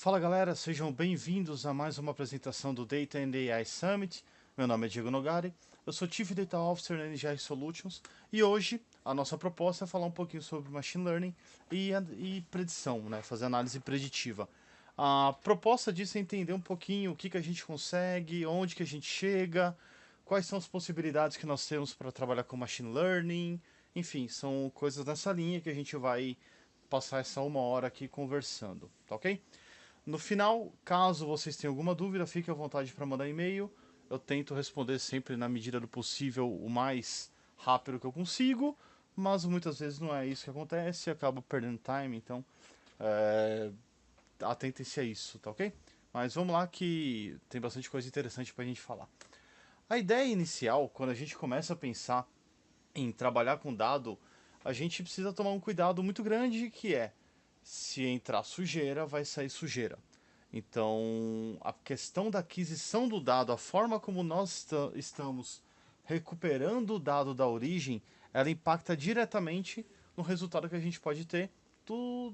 Fala galera, sejam bem-vindos a mais uma apresentação do Data and AI Summit. Meu nome é Diego Nogari, eu sou Chief Data Officer na NGI Solutions e hoje a nossa proposta é falar um pouquinho sobre Machine Learning e predição, né? Fazer análise preditiva. A proposta disso é entender um pouquinho o que a gente consegue, onde que a gente chega, quais são as possibilidades que nós temos para trabalhar com Machine Learning, enfim, são coisas nessa linha que a gente vai passar essa uma hora aqui conversando, tá ok? No final, caso vocês tenham alguma dúvida, fique à vontade para mandar e-mail. Eu tento responder sempre na medida do possível, o mais rápido que eu consigo, mas muitas vezes não é isso que acontece e acabo perdendo time, então é, atentem-se a isso, tá ok? Mas vamos lá que tem bastante coisa interessante para a gente falar. A ideia inicial, quando a gente começa a pensar em trabalhar com dado, a gente precisa tomar um cuidado muito grande que é se entrar sujeira, vai sair sujeira. Então, a questão da aquisição do dado, a forma como nós estamos recuperando o dado da origem, ela impacta diretamente no resultado que a gente pode ter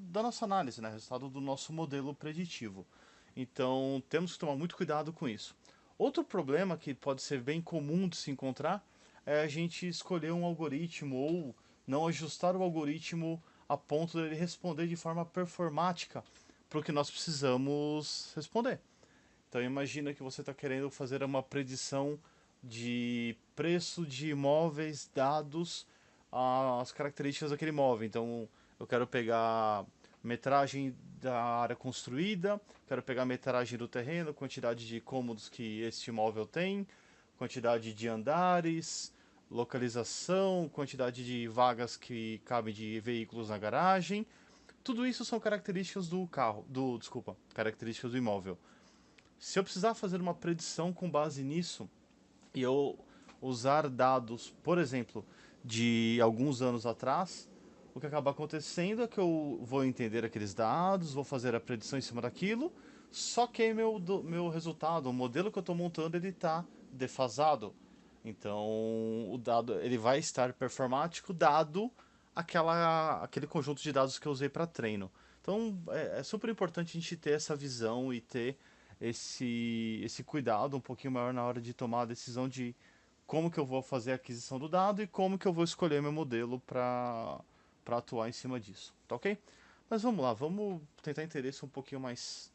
da nossa análise, né? Resultado do nosso modelo preditivo. Então, temos que tomar muito cuidado com isso. Outro problema que pode ser bem comum de se encontrar é a gente escolher um algoritmo ou não ajustar o algoritmo a ponto dele responder de forma performática para o que nós precisamos responder. Então imagina que você está querendo fazer uma predição de preço de imóveis dados as características daquele imóvel. Então eu quero pegar metragem da área construída, quero pegar metragem do terreno, quantidade de cômodos que este imóvel tem, quantidade de andares, localização, quantidade de vagas que cabem de veículos na garagem. Tudo isso são características do carro, desculpa, características do imóvel. Se eu precisar fazer uma predição com base nisso e eu usar dados, por exemplo, de alguns anos atrás, o que acaba acontecendo é que eu vou entender aqueles dados, vou fazer a predição em cima daquilo, só que meu resultado, o modelo que eu estou montando, ele está defasado. Então, o dado ele vai estar performático dado aquele conjunto de dados que eu usei para treino. Então, é super importante a gente ter essa visão e ter esse cuidado um pouquinho maior na hora de tomar a decisão de como que eu vou fazer a aquisição do dado e como que eu vou escolher meu modelo para atuar em cima disso, tá ok? Mas vamos lá, vamos tentar entender isso um pouquinho mais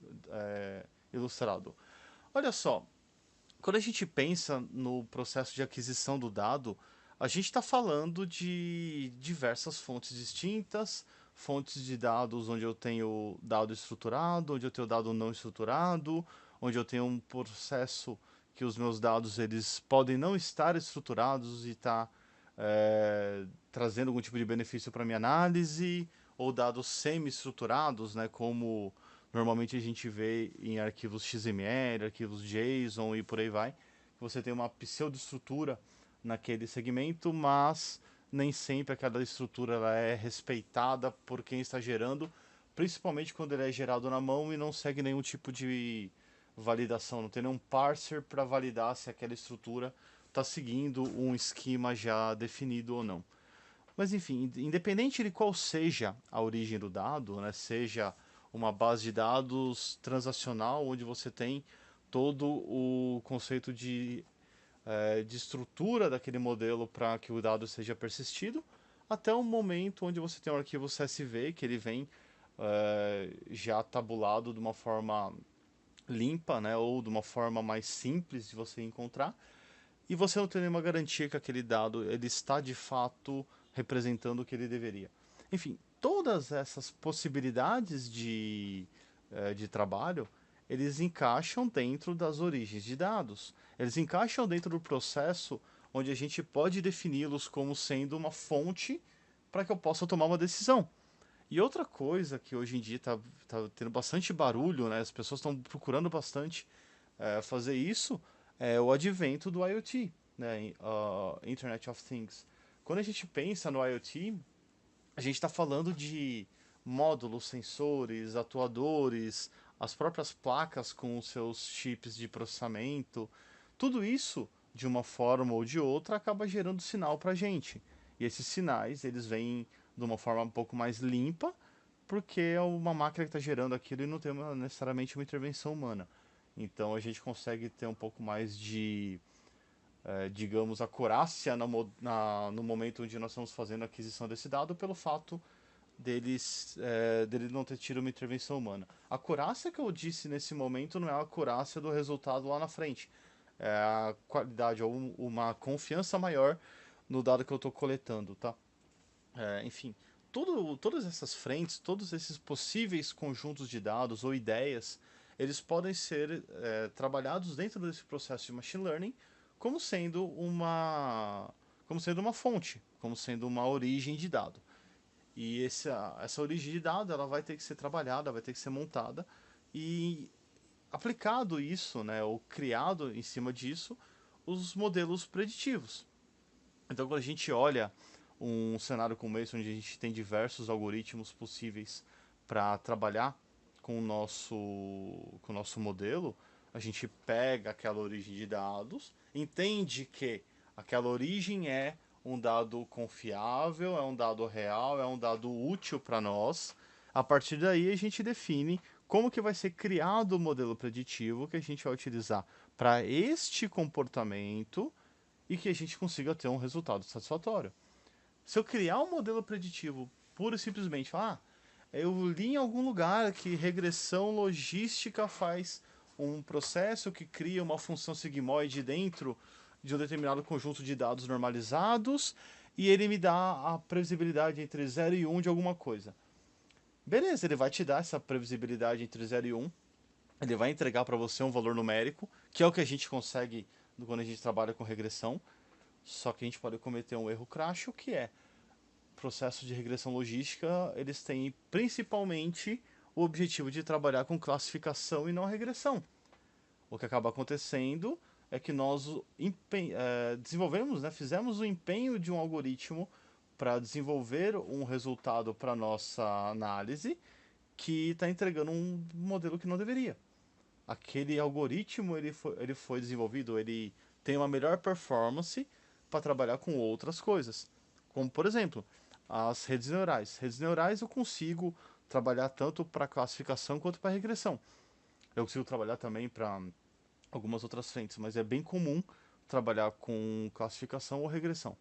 ilustrado. Olha só, quando a gente pensa no processo de aquisição do dado, a gente está falando de diversas fontes distintas, fontes de dados onde eu tenho dado estruturado, onde eu tenho dado não estruturado, onde eu tenho um processo que os meus dados eles podem não estar estruturados e estar trazendo algum tipo de benefício para minha análise, ou dados semi-estruturados, né, como normalmente a gente vê em arquivos XML, arquivos JSON e por aí vai. Você tem uma pseudoestrutura naquele segmento, mas nem sempre aquela estrutura ela é respeitada por quem está gerando, principalmente quando ele é gerado na mão e não segue nenhum tipo de validação, não tem nenhum parser para validar se aquela estrutura está seguindo um esquema já definido ou não. Mas enfim, independente de qual seja a origem do dado, né, seja uma base de dados transacional onde você tem todo o conceito de estrutura daquele modelo para que o dado seja persistido, até o momento onde você tem um arquivo CSV que ele vem já tabulado de uma forma limpa, né, ou de uma forma mais simples de você encontrar, e você não tem nenhuma garantia que aquele dado ele está de fato representando o que ele deveria. Enfim, todas essas possibilidades de trabalho, eles encaixam dentro das origens de dados. Eles encaixam dentro do processo onde a gente pode defini-los como sendo uma fonte para que eu possa tomar uma decisão. E outra coisa que hoje em dia está tendo bastante barulho, né? As pessoas estão procurando bastante fazer isso, é o advento do IoT, né? Internet of Things. Quando a gente pensa no IoT, a gente está falando de módulos, sensores, atuadores, as próprias placas com os seus chips de processamento. Tudo isso, de uma forma ou de outra, acaba gerando sinal para a gente. E esses sinais, eles vêm de uma forma um pouco mais limpa, porque é uma máquina que está gerando aquilo e não tem necessariamente uma intervenção humana. Então a gente consegue ter um pouco mais de, digamos, acurácia no momento onde nós estamos fazendo a aquisição desse dado, pelo fato dele não ter tido uma intervenção humana. A acurácia que eu disse nesse momento não é a acurácia do resultado lá na frente. É a qualidade ou uma confiança maior no dado que eu estou coletando, tá? Enfim, todas essas frentes, todos esses possíveis conjuntos de dados ou ideias, eles podem ser trabalhados dentro desse processo de machine learning como sendo uma fonte, como sendo uma origem de dado. E essa origem de dado ela vai ter que ser trabalhada, vai ter que ser montada e aplicado isso, né, ou criado em cima disso, os modelos preditivos. Então, quando a gente olha um cenário como esse, onde a gente tem diversos algoritmos possíveis para trabalhar com o nosso modelo, a gente pega aquela origem de dados, entende que aquela origem é um dado confiável, é um dado real, é um dado útil para nós. A partir daí, a gente define como que vai ser criado o modelo preditivo que a gente vai utilizar para este comportamento e que a gente consiga ter um resultado satisfatório. Se eu criar um modelo preditivo pura e simplesmente falar, eu li em algum lugar que regressão logística faz um processo que cria uma função sigmoide dentro de um determinado conjunto de dados normalizados e ele me dá a previsibilidade entre 0 e 1 de alguma coisa. Beleza, ele vai te dar essa previsibilidade entre 0 e 1, ele vai entregar para você um valor numérico, que é o que a gente consegue quando a gente trabalha com regressão, só que a gente pode cometer um erro crasso, que é processos de regressão logística, eles têm principalmente o objetivo de trabalhar com classificação e não regressão. O que acaba acontecendo é que nós desenvolvemos, né, fizemos o empenho de um algoritmo para desenvolver um resultado para nossa análise que está entregando um modelo que não deveria. Aquele algoritmo ele foi desenvolvido, ele tem uma melhor performance para trabalhar com outras coisas. Como, por exemplo, as redes neurais. Redes neurais eu consigo trabalhar tanto para classificação quanto para regressão. Eu consigo trabalhar também para algumas outras frentes, mas é bem comum trabalhar com classificação ou regressão.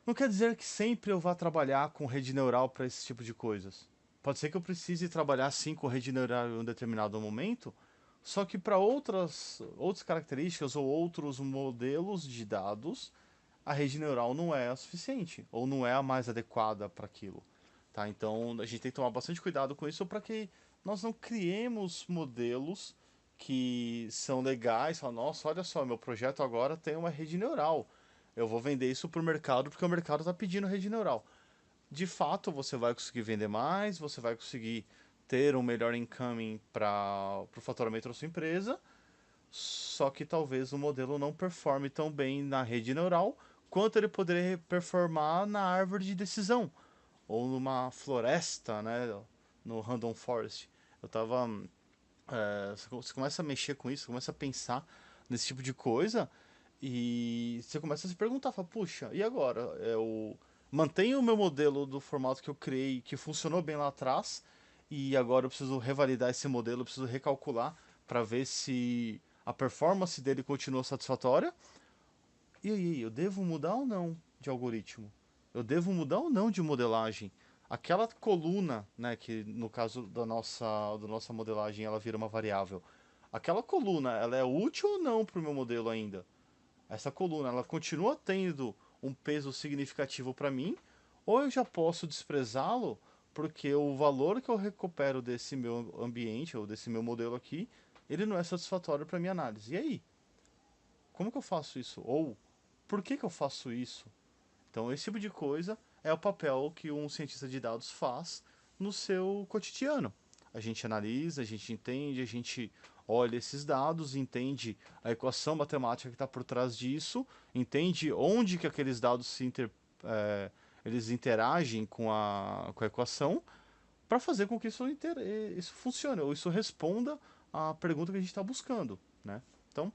Não quer dizer que sempre eu vá trabalhar com rede neural para esse tipo de coisas. Pode ser que eu precise trabalhar sim com rede neural em um determinado momento, só que para outras características ou outros modelos de dados, a rede neural não é a suficiente, ou não é a mais adequada para aquilo. Tá? Então a gente tem que tomar bastante cuidado com isso para que nós não criemos modelos que são legais, falar, nossa, olha só, meu projeto agora tem uma rede neural. Eu vou vender isso para o mercado porque o mercado está pedindo rede neural. De fato, você vai conseguir vender mais, você vai conseguir ter um melhor incoming para o faturamento da sua empresa, só que talvez o modelo não performe tão bem na rede neural quanto ele poderia performar na árvore de decisão ou numa floresta, né, no Random Forest. Eu tava, você começa a mexer com isso, começa a pensar nesse tipo de coisa e você começa a se perguntar, fala, puxa, e agora? Eu mantenho o meu modelo do formato que eu criei, que funcionou bem lá atrás, e agora eu preciso revalidar esse modelo, eu preciso recalcular para ver se a performance dele continua satisfatória. E aí, eu devo mudar ou não de algoritmo? Eu devo mudar ou não de modelagem? Aquela coluna, né, que no caso da nossa modelagem ela vira uma variável. Aquela coluna, ela é útil ou não para o meu modelo ainda? Essa coluna, ela continua tendo um peso significativo para mim? Ou eu já posso desprezá-lo porque o valor que eu recupero desse meu ambiente ou desse meu modelo aqui, ele não é satisfatório para minha análise? E aí? Como que eu faço isso? Ou por que eu faço isso? Então, esse tipo de coisa é o papel que um cientista de dados faz no seu cotidiano. A gente analisa, a gente entende, a gente olha esses dados, entende a equação matemática que está por trás disso, entende onde que aqueles dados eles interagem com a equação para fazer com que isso funcione, ou isso responda à pergunta que a gente está buscando, né? Então,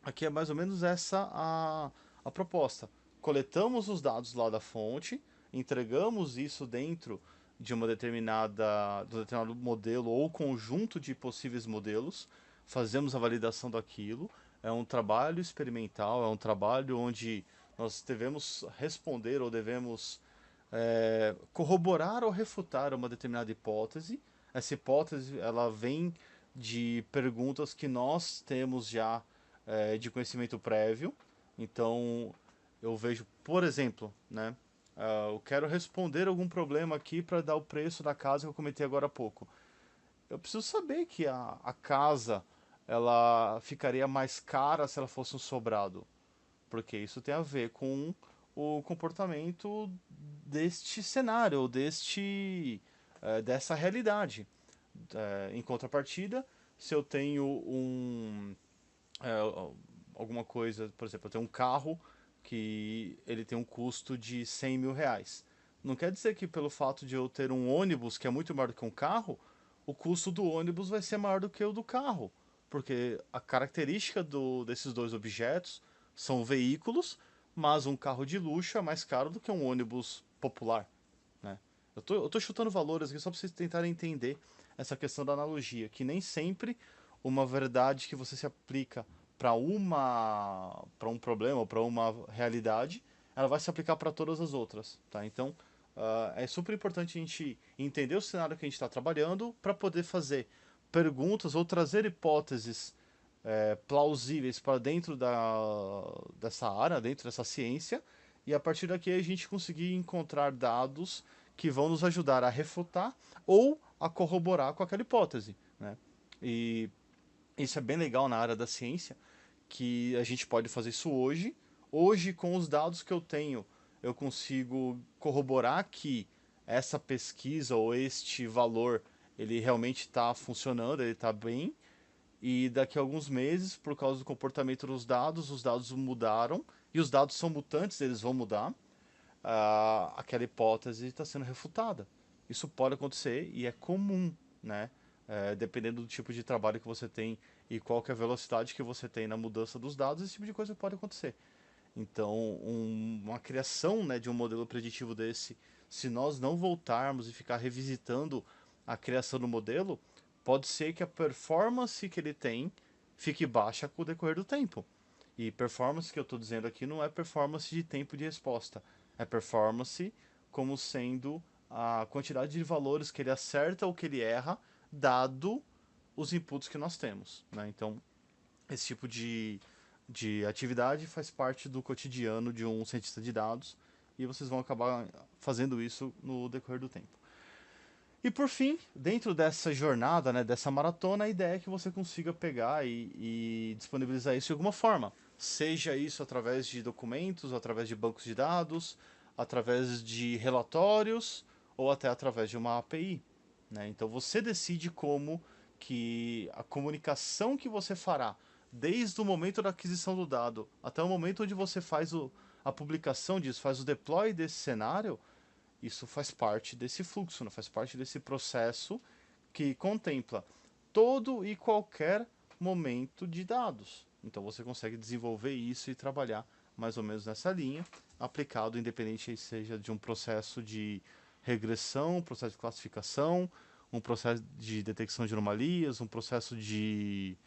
aqui é mais ou menos essa a proposta. Coletamos os dados lá da fonte, entregamos isso dentro de de um determinado modelo ou conjunto de possíveis modelos, fazemos a validação daquilo. É um trabalho experimental, é um trabalho onde nós devemos responder ou devemos corroborar ou refutar uma determinada hipótese. Essa hipótese ela vem de perguntas que nós temos já de conhecimento prévio. Então, eu vejo, por exemplo, né, eu quero responder algum problema aqui para dar o preço da casa que eu comentei agora há pouco. Eu preciso saber que a casa ela ficaria mais cara se ela fosse um sobrado, porque isso tem a ver com o comportamento deste cenário, dessa realidade. Em contrapartida, se eu tenho é, alguma coisa, por exemplo, eu tenho um carro que ele tem um custo de 100 mil reais. Não quer dizer que pelo fato de eu ter um ônibus que é muito maior do que um carro, o custo do ônibus vai ser maior do que o do carro. Porque a característica desses dois objetos são veículos, mas um carro de luxo é mais caro do que um ônibus popular, né? Eu tô chutando valores aqui só para vocês tentarem entender essa questão da analogia, que nem sempre uma verdade que você se aplica para um problema ou para uma realidade, ela vai se aplicar para todas as outras, tá? Então, é super importante a gente entender o cenário que a gente está trabalhando para poder fazer perguntas ou trazer hipóteses plausíveis para dentro dessa área, dentro dessa ciência, e a partir daqui a gente conseguir encontrar dados que vão nos ajudar a refutar ou a corroborar com aquela hipótese, né? E isso é bem legal na área da ciência, que a gente pode fazer isso hoje. Hoje, com os dados que eu tenho, eu consigo corroborar que essa pesquisa ou este valor ele realmente está funcionando, ele está bem. E daqui a alguns meses, por causa do comportamento dos dados, os dados mudaram. E os dados são mutantes, eles vão mudar. Aquela hipótese está sendo refutada. Isso pode acontecer e é comum, né? Dependendo do tipo de trabalho que você tem e qual que é a velocidade que você tem na mudança dos dados, esse tipo de coisa pode acontecer. Então, uma criação, né, de um modelo preditivo desse, se nós não voltarmos e ficar revisitando a criação do modelo, pode ser que a performance que ele tem fique baixa com o decorrer do tempo. E performance que eu estou dizendo aqui não é performance de tempo de resposta, é performance como sendo a quantidade de valores que ele acerta ou que ele erra, dado os inputs que nós temos, né? Então, esse tipo de atividade faz parte do cotidiano de um cientista de dados e vocês vão acabar fazendo isso no decorrer do tempo. E por fim, dentro dessa jornada, né, dessa maratona, a ideia é que você consiga pegar e disponibilizar isso de alguma forma. Seja isso através de documentos, através de bancos de dados, através de relatórios ou até através de uma API, né? Então você decide como que a comunicação que você fará, desde o momento da aquisição do dado até o momento onde você faz a publicação disso, faz o deploy desse cenário, isso faz parte desse fluxo, né? Faz parte desse processo que contempla todo e qualquer momento de dados. Então você consegue desenvolver isso e trabalhar mais ou menos nessa linha, aplicado independente seja de um processo de regressão, um processo de classificação, um processo de detecção de anomalias, um processo de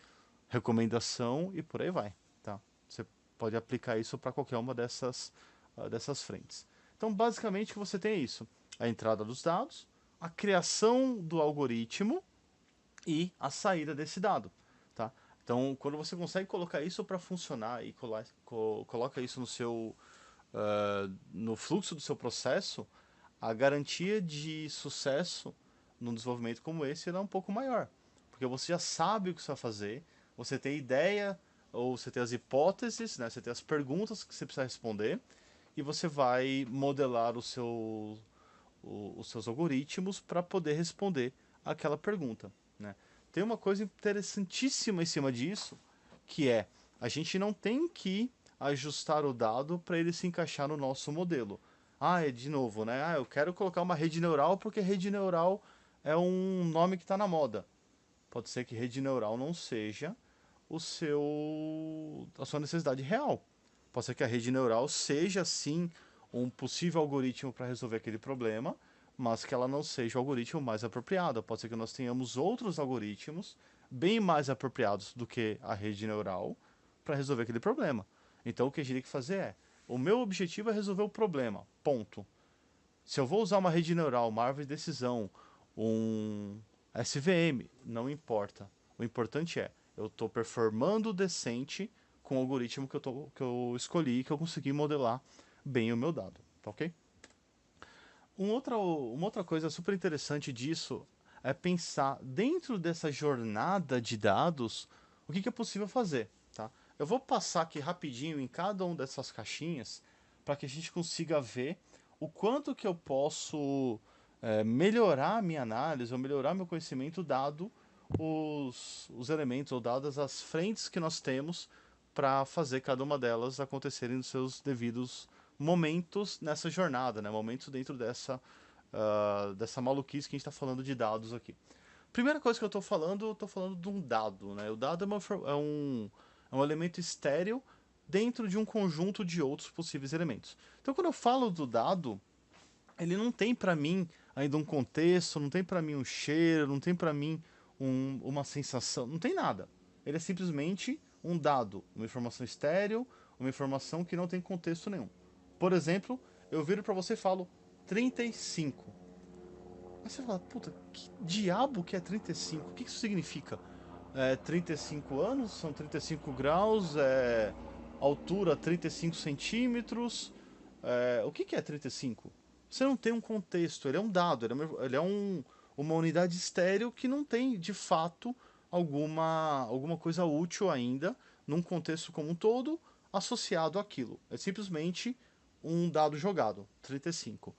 recomendação e por aí vai, tá? Você pode aplicar isso para qualquer uma dessas frentes. Então, basicamente, o que você tem é isso: a entrada dos dados, a criação do algoritmo e a saída desse dado, tá? Então, quando você consegue colocar isso para funcionar e coloca isso no fluxo do seu processo, a garantia de sucesso num desenvolvimento como esse é um pouco maior. Porque você já sabe o que você vai fazer, você tem ideia, ou você tem as hipóteses, né? Você tem as perguntas que você precisa responder, e você vai modelar os seus algoritmos para poder responder aquela pergunta, né? Tem uma coisa interessantíssima em cima disso, que é a gente não tem que ajustar o dado para ele se encaixar no nosso modelo. É de novo, né? Eu quero colocar uma rede neural porque rede neural é um nome que está na moda. Pode ser que rede neural não seja a sua necessidade real. Pode ser que a rede neural seja sim um possível algoritmo para resolver aquele problema, mas que ela não seja o algoritmo mais apropriado. Pode ser que nós tenhamos outros algoritmos bem mais apropriados do que a rede neural para resolver aquele problema. Então o que a gente tem que fazer é, o meu objetivo é resolver o problema, ponto. Se eu vou usar uma rede neural, uma árvore de decisão, um SVM, não importa. O importante é, eu estou performando decente com o algoritmo que eu escolhi, que eu consegui modelar bem o meu dado, tá ok? Uma outra coisa super interessante disso é pensar dentro dessa jornada de dados o que é possível fazer, tá? Eu vou passar aqui rapidinho em cada uma dessas caixinhas para que a gente consiga ver o quanto que eu posso melhorar a minha análise ou melhorar meu conhecimento dado os elementos ou dadas as frentes que nós temos para fazer cada uma delas acontecerem nos seus devidos momentos nessa jornada, né? Momentos dentro dessa maluquice que a gente está falando de dados aqui. Primeira coisa que eu estou falando de um dado, né? O dado é um elemento estéreo dentro de um conjunto de outros possíveis elementos. Então, quando eu falo do dado, ele não tem para mim ainda um contexto, não tem para mim um cheiro, não tem para mim uma sensação, não tem nada. Ele é simplesmente um dado, uma informação estéreo, uma informação que não tem contexto nenhum. Por exemplo, eu viro para você e falo 35. Aí você fala, puta, que diabo que é 35? O que isso significa? 35 anos, são 35 graus, altura 35 centímetros. O que é 35? Você não tem um contexto, ele é um dado, ele é uma unidade estéreo que não tem, de fato, alguma coisa útil ainda, num contexto como um todo, associado àquilo. É simplesmente um dado jogado, 35.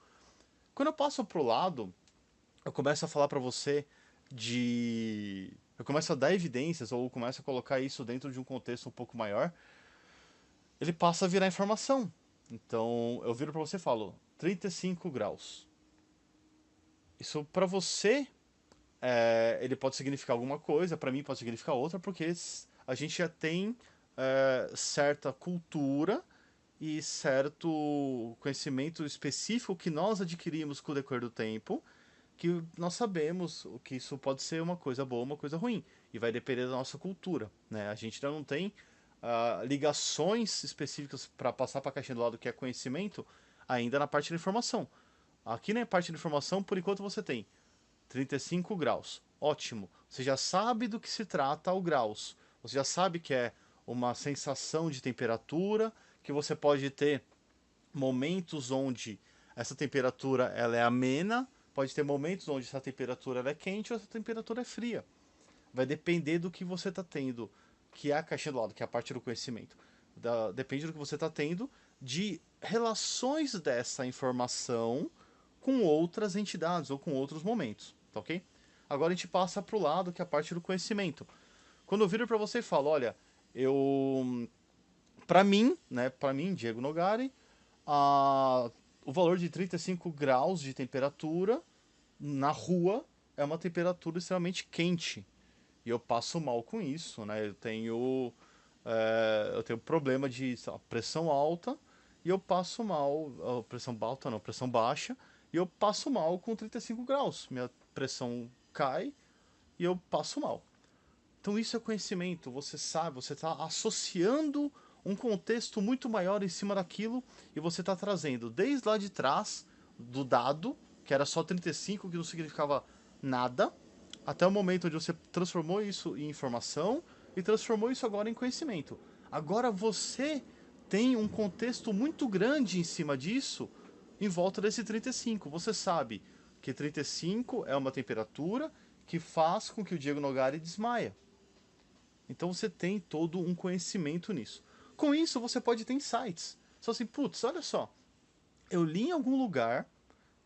Quando eu passo pro lado, eu começo a falar para você de... Eu começo a dar evidências, ou começo a colocar isso dentro de um contexto um pouco maior, ele passa a virar informação. Então, eu viro para você e falo, 35 graus. Isso para você, ele pode significar alguma coisa, para mim pode significar outra, porque a gente já tem certa cultura e certo conhecimento específico que nós adquirimos com o decorrer do tempo, que nós sabemos que isso pode ser uma coisa boa ou uma coisa ruim, e vai depender da nossa cultura, né? A gente ainda não tem ligações específicas para passar para a caixinha do lado que é conhecimento, ainda na parte da informação. Aqui na parte da informação, por enquanto você tem 35 graus. Ótimo. Você já sabe do que se trata o graus. Você já sabe que é uma sensação de temperatura, que você pode ter momentos onde essa temperatura ela é amena, pode ter momentos onde essa temperatura ela é quente ou essa temperatura é fria. Vai depender do que você está tendo, que é a caixinha do lado, que é a parte do conhecimento. Depende do que você está tendo de relações dessa informação com outras entidades ou com outros momentos, tá ok? Agora a gente passa para o lado que é a parte do conhecimento. Quando eu viro para você e falo, olha, para mim, Diego Nogari, o valor de 35 graus de temperatura na rua é uma temperatura extremamente quente. E eu passo mal com isso, né? Eu tenho problema de pressão alta e eu passo mal, pressão alta não, pressão baixa, e eu passo mal com 35 graus. Minha pressão cai e eu passo mal. Então isso é conhecimento, você sabe, você está associando um contexto muito maior em cima daquilo e você está trazendo desde lá de trás do dado, que era só 35, que não significava nada, até o momento onde você transformou isso em informação e transformou isso agora em conhecimento. Agora você tem um contexto muito grande em cima disso, em volta desse 35. Você sabe que 35 é uma temperatura que faz com que o Diego Nogari desmaia. Então você tem todo um conhecimento nisso. Com isso você pode ter insights. Só assim, putz, olha só, eu li em algum lugar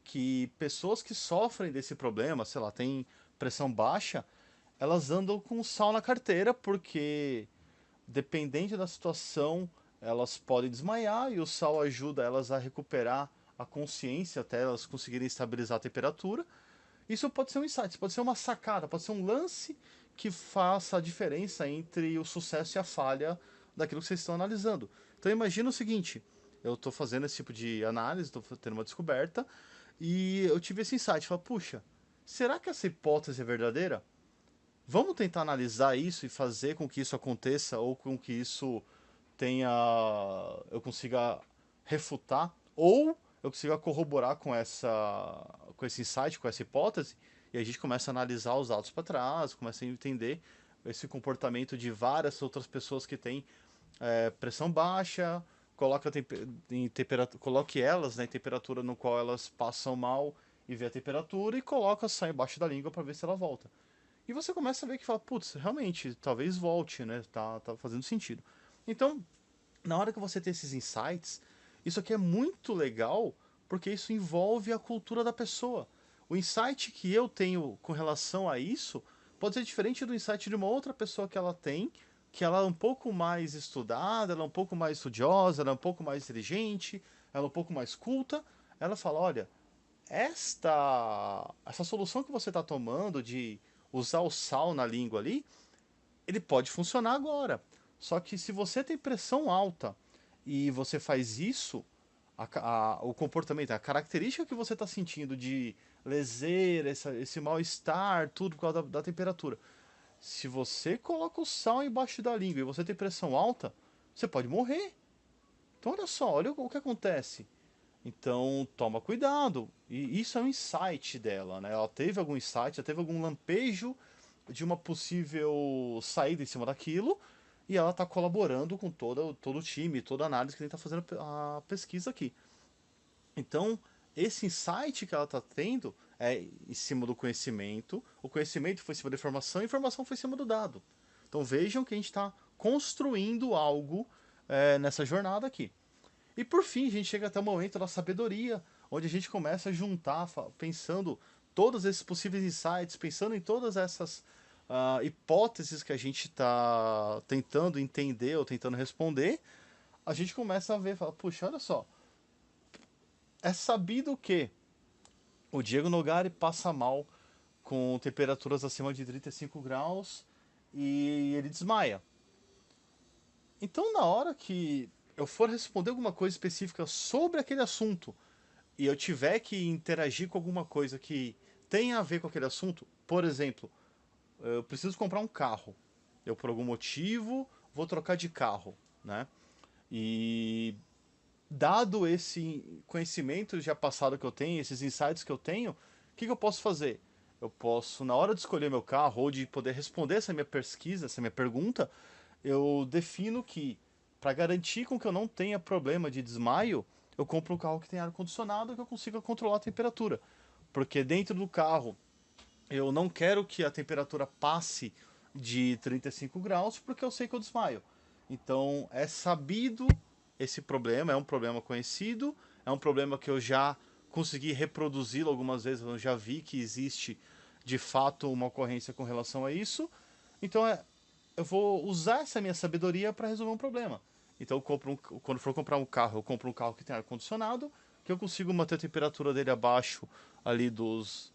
que pessoas que sofrem desse problema, sei lá, tem pressão baixa, elas andam com sal na carteira porque, dependente da situação, elas podem desmaiar e o sal ajuda elas a recuperar a consciência até elas conseguirem estabilizar a temperatura. Isso pode ser um insight, pode ser uma sacada, pode ser um lance que faça a diferença entre o sucesso e a falha daquilo que vocês estão analisando. Então imagina o seguinte, eu estou fazendo esse tipo de análise, estou tendo uma descoberta, E eu tive esse insight, falei, puxa, será que essa hipótese é verdadeira? Vamos tentar analisar isso e fazer com que isso aconteça ou com que isso tenha eu consiga refutar ou eu consiga corroborar com esse insight, com essa hipótese, e a gente começa a analisar os dados para trás, começa a entender esse comportamento de várias outras pessoas que têm pressão baixa, coloque elas na temperatura no qual elas passam mal e vê a temperatura e coloca só embaixo da língua para ver se ela volta. E você começa a ver que fala, putz, realmente, talvez volte, né? Tá fazendo sentido. Então, na hora que você tem esses insights, isso aqui é muito legal porque isso envolve a cultura da pessoa. O insight que eu tenho com relação a isso pode ser diferente do insight de uma outra pessoa que ela tem, que ela é um pouco mais estudada, ela é um pouco mais estudiosa, ela é um pouco mais inteligente, ela é um pouco mais culta. Ela fala, olha, essa solução que você está tomando de usar o sal na língua ali, ele pode funcionar agora. Só que se você tem pressão alta e você faz isso, o comportamento, a característica que você está sentindo de leseira, esse mal-estar, tudo por causa da temperatura. Se você coloca o sal embaixo da língua e você tem pressão alta, você pode morrer. Então olha só, olha o que acontece. Então toma cuidado. E isso é um insight dela, né? Ela teve algum insight, ela teve algum lampejo de uma possível saída em cima daquilo, e ela está colaborando com todo o time, toda a análise que a gente está fazendo a pesquisa aqui. Então, esse insight que ela está tendo é em cima do conhecimento, o conhecimento foi em cima da informação, a informação foi em cima do dado. Então vejam que a gente está construindo algo nessa jornada aqui. E por fim, a gente chega até o momento da sabedoria, onde a gente começa a juntar, pensando todos esses possíveis insights, pensando em todas essas hipóteses que a gente está tentando entender ou tentando responder, a gente começa a ver, fala, puxa, olha só, é sabido que o Diego Nogari passa mal com temperaturas acima de 35 graus e ele desmaia. Então, na hora que eu for responder alguma coisa específica sobre aquele assunto e eu tiver que interagir com alguma coisa que tenha a ver com aquele assunto, por exemplo, eu preciso comprar um carro. Eu, por algum motivo, vou trocar de carro, né? E dado esse conhecimento já passado que eu tenho, esses insights que eu tenho, o que eu posso fazer? Eu posso, na hora de escolher meu carro ou de poder responder essa minha pesquisa, essa minha pergunta, eu defino que, para garantir com que eu não tenha problema de desmaio, eu compro um carro que tem ar-condicionado que eu consiga controlar a temperatura. Porque dentro do carro eu não quero que a temperatura passe de 35 graus porque eu sei que eu desmaio. Então é sabido esse problema, é um problema conhecido, é um problema que eu já consegui reproduzi-lo algumas vezes, eu já vi que existe de fato uma ocorrência com relação a isso. Então eu vou usar essa minha sabedoria para resolver um problema. Então quando for comprar um carro, eu compro um carro que tem ar-condicionado, que eu consigo manter a temperatura dele abaixo ali dos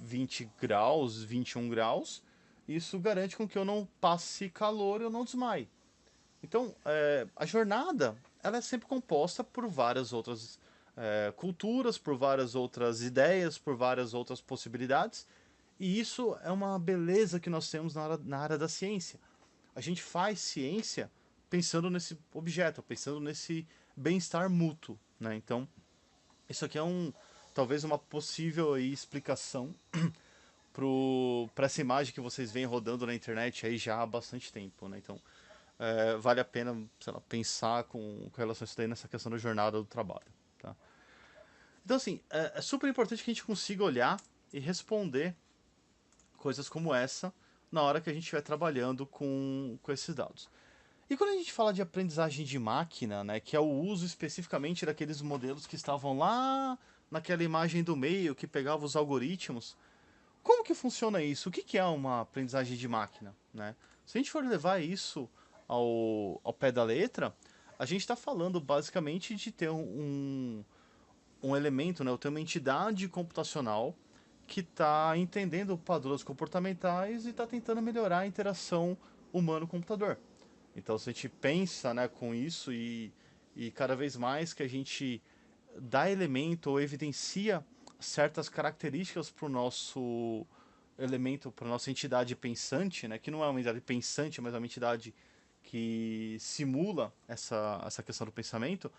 20 graus, 21 graus. Isso garante com que eu não passe calor e eu não desmaie. Então, a jornada ela é sempre composta por várias outras culturas, por várias outras ideias, por várias outras possibilidades. E isso é uma beleza que nós temos na área da ciência. A gente faz ciência pensando nesse objeto, pensando nesse bem-estar mútuo, né? Então, isso aqui é talvez uma possível aí, explicação para essa imagem que vocês veem rodando na internet aí já há bastante tempo, né? Então, vale a pena, sei lá, pensar com relação a isso daí nessa questão da jornada do trabalho, tá? Então, assim, é super importante que a gente consiga olhar e responder coisas como essa na hora que a gente estiver trabalhando com esses dados. E quando a gente fala de aprendizagem de máquina, né, que é o uso especificamente daqueles modelos que estavam lá naquela imagem do meio, que pegava os algoritmos, como que funciona isso? O que que é uma aprendizagem de máquina, né? Se a gente for levar isso ao pé da letra, a gente está falando basicamente de ter um elemento, né, ou ter uma entidade computacional que está entendendo padrões comportamentais e está tentando melhorar a interação humano-computador. Então, se a gente pensa, né, com isso e cada vez mais que a gente dá elemento ou evidencia certas características para o nosso elemento, para a nossa entidade pensante, né, que não é uma entidade pensante, mas é uma entidade que simula essa questão do pensamento,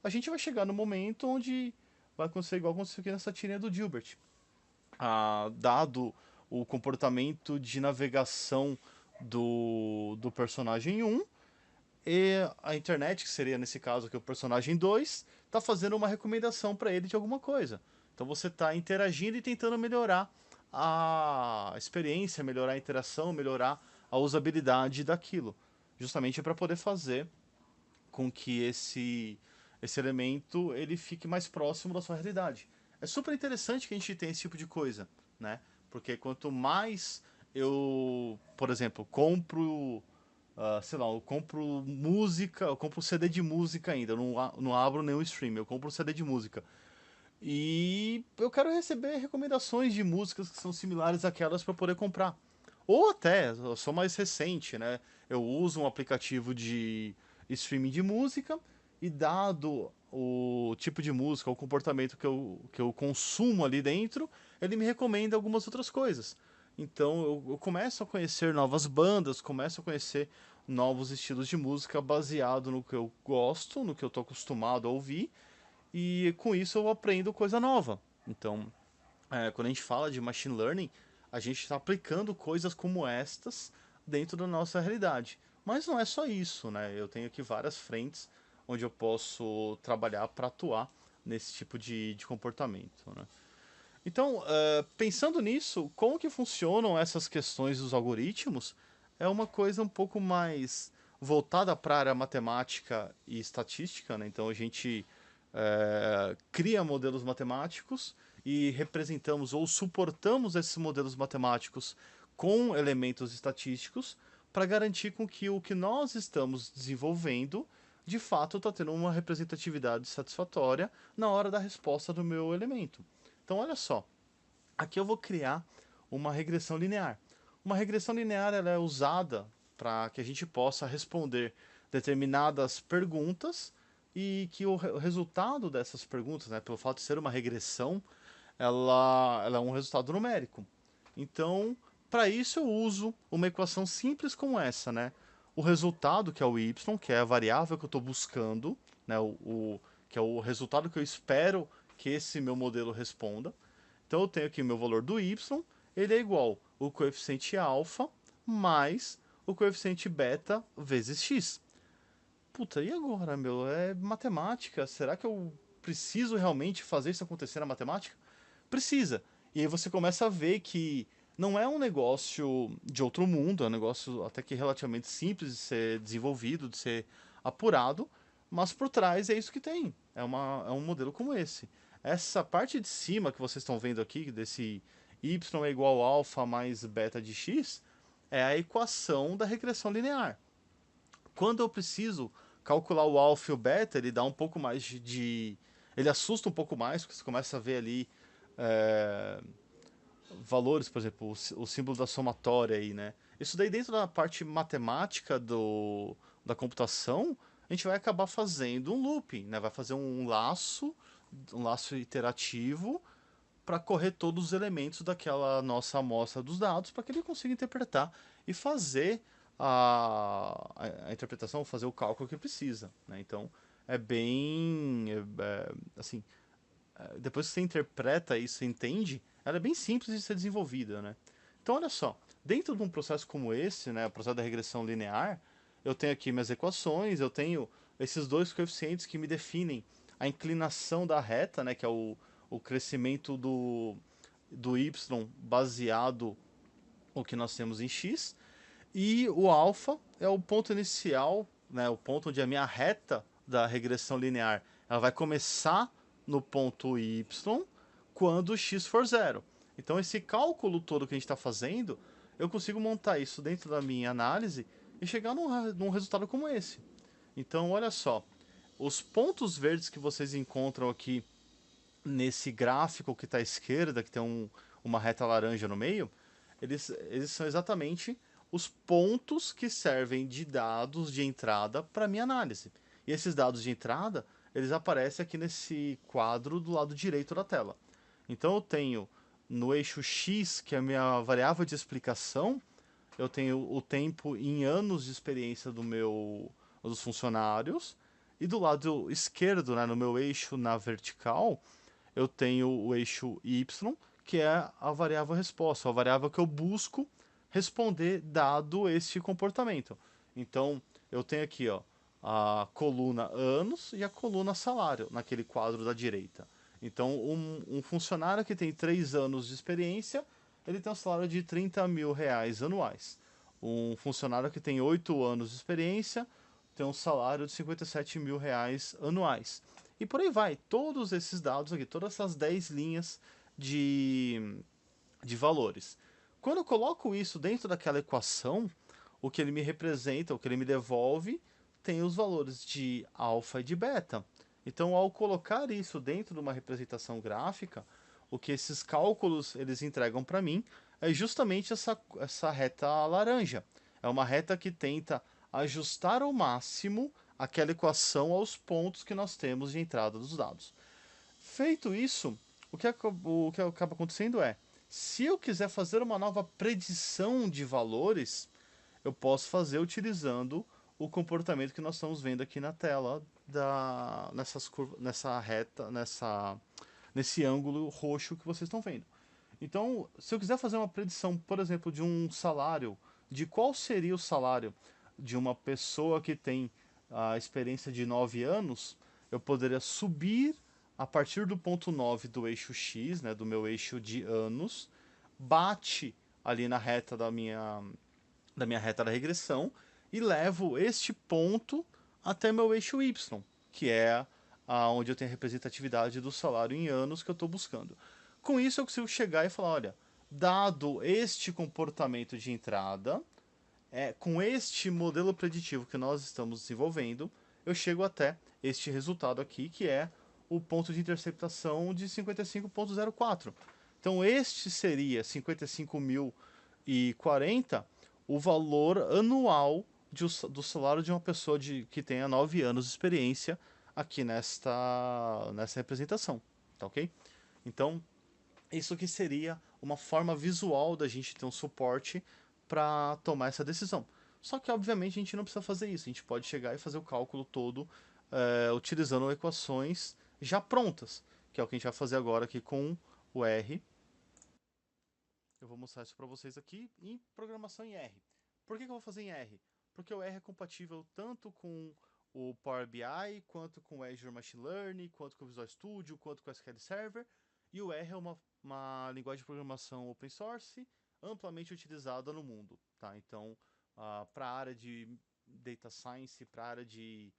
a gente vai chegar no momento onde vai acontecer igual aconteceu aqui nessa tirinha do Gilbert. Dado o comportamento de navegação do personagem 1, e a internet, que seria nesse caso aqui o personagem 2, está fazendo uma recomendação para ele de alguma coisa. Então você está interagindo e tentando melhorar a experiência, melhorar a interação, melhorar a usabilidade daquilo. Justamente para poder fazer com que esse elemento ele fique mais próximo da sua realidade. É super interessante que a gente tenha esse tipo de coisa, né? Porque quanto mais eu, por exemplo, compro, sei lá, eu compro música, eu compro CD de música ainda, eu não abro nenhum stream, eu compro CD de música. E eu quero receber recomendações de músicas que são similares àquelas para poder comprar. Ou até, eu sou mais recente, né? Eu uso um aplicativo de streaming de música e dado o tipo de música, o comportamento que eu consumo ali dentro, ele me recomenda algumas outras coisas. Então eu começo a conhecer novas bandas, começo a conhecer novos estilos de música baseado no que eu gosto, no que eu estou acostumado a ouvir, e com isso eu aprendo coisa nova. Então, quando a gente fala de machine learning, a gente está aplicando coisas como estas dentro da nossa realidade. Mas não é só isso, né? Eu tenho aqui várias frentes onde eu posso trabalhar para atuar nesse tipo de comportamento, né? Então, pensando nisso, como que funcionam essas questões dos algoritmos é uma coisa um pouco mais voltada para a área matemática e estatística, né? Então a gente cria modelos matemáticos e representamos ou suportamos esses modelos matemáticos com elementos estatísticos para garantir com que o que nós estamos desenvolvendo de fato está tendo uma representatividade satisfatória na hora da resposta do meu elemento. Então, olha só, aqui eu vou criar uma regressão linear. Uma regressão linear ela é usada para que a gente possa responder determinadas perguntas e que o resultado dessas perguntas, né, pelo fato de ser uma regressão, ela é um resultado numérico. Então, para isso eu uso uma equação simples como essa, né? O resultado, que é o y, que é a variável que eu estou buscando, né? Que é o resultado que eu espero que esse meu modelo responda. Então eu tenho aqui o meu valor do y, ele é igual o coeficiente alfa mais o coeficiente beta vezes x. Puta, e agora, meu? É matemática. Será que eu preciso realmente fazer isso acontecer na matemática? Precisa. E aí você começa a ver que não é um negócio de outro mundo, é um negócio até que relativamente simples de ser desenvolvido, de ser apurado, mas por trás é isso que tem. É um modelo como esse. Essa parte de cima que vocês estão vendo aqui, desse y é igual a alfa mais beta de x, é a equação da regressão linear. Quando eu preciso calcular o alfa e o beta, ele dá um pouco mais ele assusta um pouco mais, porque você começa a ver ali é, valores, por exemplo, o símbolo da somatória aí, né? Isso daí dentro da parte matemática da computação, a gente vai acabar fazendo um looping, né? Vai fazer um laço iterativo para correr todos os elementos daquela nossa amostra dos dados para que ele consiga interpretar e fazer a interpretação, fazer o cálculo que precisa, né? Então é bem assim, depois que você interpreta isso, entende, ela é bem simples de ser desenvolvida, né? Então olha só, dentro de um processo como esse, né, o processo da regressão linear, eu tenho aqui minhas equações, eu tenho esses dois coeficientes que me definem a inclinação da reta, né, que é o crescimento do y baseado no que nós temos em x, e o alfa é o ponto inicial, né, o ponto onde a minha reta da regressão linear ela vai começar no ponto y quando x for zero. Então esse cálculo todo que a gente está fazendo, eu consigo montar isso dentro da minha análise e chegar num resultado como esse. Então olha só, os pontos verdes que vocês encontram aqui nesse gráfico que está à esquerda, que tem uma reta laranja no meio, eles são exatamente os pontos que servem de dados de entrada para minha análise. E esses dados de entrada, eles aparecem aqui nesse quadro do lado direito da tela. Então eu tenho no eixo X, que é a minha variável de explicação, eu tenho o tempo em anos de experiência dos funcionários, e do lado esquerdo, né, no meu eixo na vertical, eu tenho o eixo Y, que é a variável resposta, a variável que eu busco responder dado este comportamento. Então, eu tenho aqui, ó, a coluna anos e a coluna salário, naquele quadro da direita. Então, um funcionário que tem 3 anos de experiência, ele tem um salário de 30 mil reais anuais. Um funcionário que tem 8 anos de experiência tem um salário de 57 mil reais anuais. E por aí vai, todos esses dados aqui, todas essas 10 linhas de valores. Quando eu coloco isso dentro daquela equação, o que ele me representa, o que ele me devolve, tem os valores de alfa e de beta. Então, ao colocar isso dentro de uma representação gráfica, o que esses cálculos eles entregam para mim é justamente essa reta laranja. É uma reta que tenta ajustar ao máximo aquela equação aos pontos que nós temos de entrada dos dados. Feito isso, o que acaba acontecendo é, se eu quiser fazer uma nova predição de valores, eu posso fazer utilizando o comportamento que nós estamos vendo aqui na tela nessa reta, nesse ângulo roxo que vocês estão vendo. Então, se eu quiser fazer uma predição, por exemplo, de um salário, de qual seria o salário de uma pessoa que tem a experiência de 9 anos, eu poderia subir a partir do ponto 9 do eixo X, né, do meu eixo de anos, bate ali na reta da minha reta da regressão e levo este ponto até meu eixo Y, que é onde eu tenho a representatividade do salário em anos que eu estou buscando. Com isso eu consigo chegar e falar, olha, dado este comportamento de entrada, com este modelo preditivo que nós estamos desenvolvendo, eu chego até este resultado aqui, que é o ponto de interceptação de 55.04. Então este seria 55.040 o valor anual do salário de uma pessoa que tenha 9 anos de experiência aqui nessa representação, tá ok? Então, isso que seria uma forma visual da gente ter um suporte para tomar essa decisão. Só que, obviamente, a gente não precisa fazer isso. A gente pode chegar e fazer o cálculo todo utilizando equações já prontas, que é o que a gente vai fazer agora aqui com o R. Eu vou mostrar isso para vocês aqui em programação em R. Por que eu vou fazer em R? Porque o R é compatível tanto com o Power BI, quanto com o Azure Machine Learning, quanto com o Visual Studio, quanto com o SQL Server. E o R é uma linguagem de programação open source amplamente utilizada no mundo. Tá? Então, para a área de data science, para a área de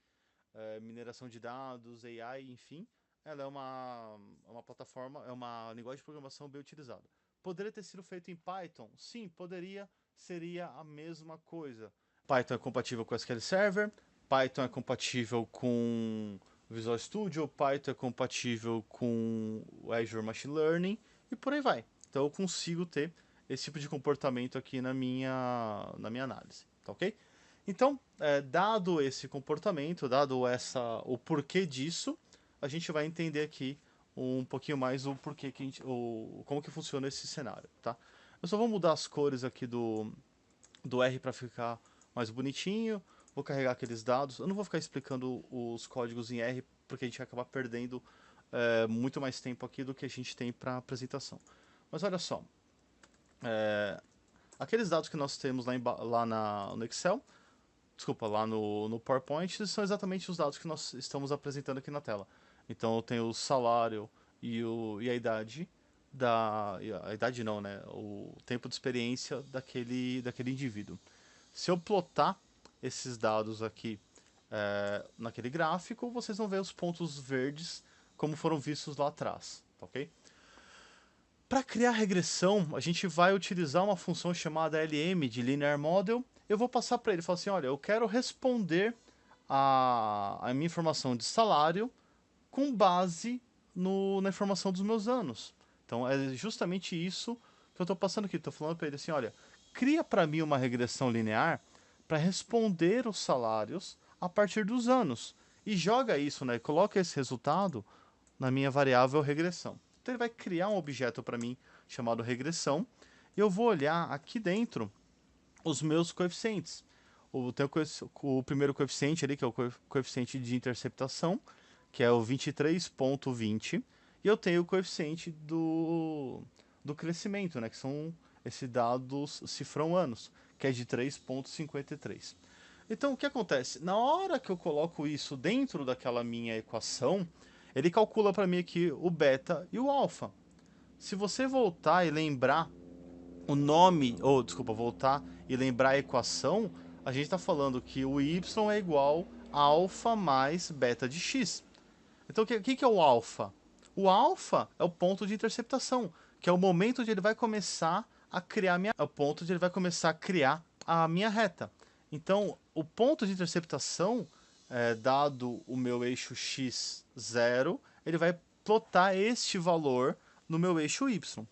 mineração de dados, AI, enfim, ela é uma plataforma, é uma linguagem de programação bem utilizada. Poderia ter sido feito em Python? Sim, poderia. Seria a mesma coisa. Python é compatível com SQL Server, Python é compatível com Visual Studio, Python é compatível com o Azure Machine Learning e por aí vai. Então eu consigo ter esse tipo de comportamento aqui na minha análise, tá ok? Então, dado esse comportamento, o porquê disso, a gente vai entender aqui um pouquinho mais o porquê como que funciona esse cenário, tá? Eu só vou mudar as cores aqui do R para ficar mais bonitinho. Vou carregar aqueles dados. Eu não vou ficar explicando os códigos em R, porque a gente vai acabar perdendo muito mais tempo aqui do que a gente tem para apresentação. Mas olha só, aqueles dados que nós temos no Excel, desculpa, lá no PowerPoint, são exatamente os dados que nós estamos apresentando aqui na tela. Então eu tenho o salário e a idade a idade não, né? O tempo de experiência daquele indivíduo. Se eu plotar esses dados aqui naquele gráfico, vocês vão ver os pontos verdes como foram vistos lá atrás, tá ok? Para criar regressão, a gente vai utilizar uma função chamada LM de Linear Model. Eu vou passar para ele e falar assim, olha, eu quero responder a minha informação de salário com base na informação dos meus anos. Então é justamente isso que eu estou passando aqui. Estou falando para ele assim, olha, cria para mim uma regressão linear para responder os salários a partir dos anos. E joga isso, né? Coloca esse resultado na minha variável regressão. Então ele vai criar um objeto para mim chamado regressão, e eu vou olhar aqui dentro os meus coeficientes. O primeiro coeficiente ali, que é o coeficiente de interceptação, que é o 23,20, e eu tenho o coeficiente do crescimento, né, que são esses dados cifrão anos, que é de 3,53. Então, o que acontece? Na hora que eu coloco isso dentro daquela minha equação, ele calcula para mim aqui o beta e o alfa. Se você voltar e lembrar o nome, ou desculpa, voltar e lembrar a equação, a gente está falando que o y é igual a alfa mais beta de x. Então, o que é o alfa? O alfa é o ponto de interceptação, que é o momento onde ele vai começar a criar é o ponto onde ele vai começar a criar a minha reta. Então, o ponto de interceptação, dado o meu eixo x 0, ele vai plotar este valor no meu eixo y.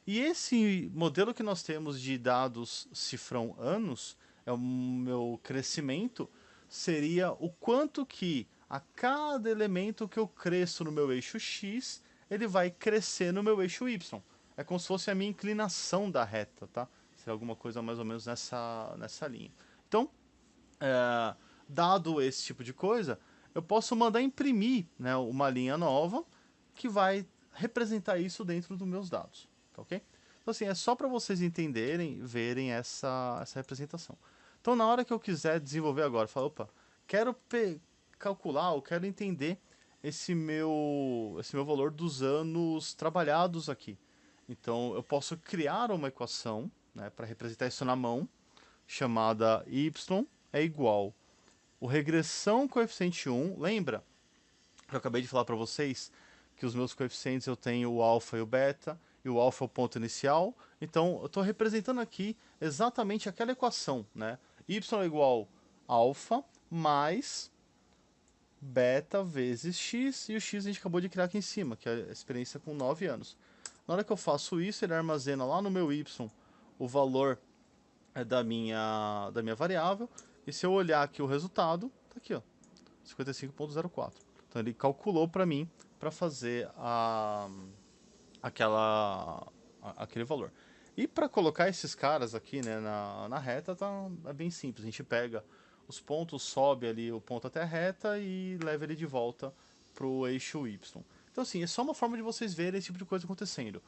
E esse modelo que nós temos de dados cifrão anos, é o meu crescimento, seria o quanto que a cada elemento que eu cresço no meu eixo x, ele vai crescer no meu eixo y. É como se fosse a minha inclinação da reta, tá? Seria alguma coisa mais ou menos nessa linha. Então, dado esse tipo de coisa, eu posso mandar imprimir, né, uma linha nova que vai representar isso dentro dos meus dados, tá ok? Então assim, é só para vocês entenderem, verem essa representação. Então na hora que eu quiser desenvolver agora, falo, opa, quero calcular, ou quero entender esse meu valor dos anos trabalhados aqui. Então eu posso criar uma equação, né, para representar isso na mão, chamada y é igual o regressão coeficiente 1, lembra? Eu acabei de falar para vocês que os meus coeficientes eu tenho o alfa e o beta, e o alfa é o ponto inicial. Então, eu estou representando aqui exatamente aquela equação, né? Y é igual a alfa mais beta vezes x, e o x a gente acabou de criar aqui em cima, que é a experiência com 9 anos. Na hora que eu faço isso, ele armazena lá no meu y o valor da minha variável, e se eu olhar aqui o resultado, tá aqui, ó, 55,04. Então ele calculou para mim para fazer aquele valor. E para colocar esses caras aqui, né, na reta, é bem simples. A gente pega os pontos, sobe ali o ponto até a reta e leva ele de volta para o eixo Y. Então assim, é só uma forma de vocês verem esse tipo de coisa acontecendo.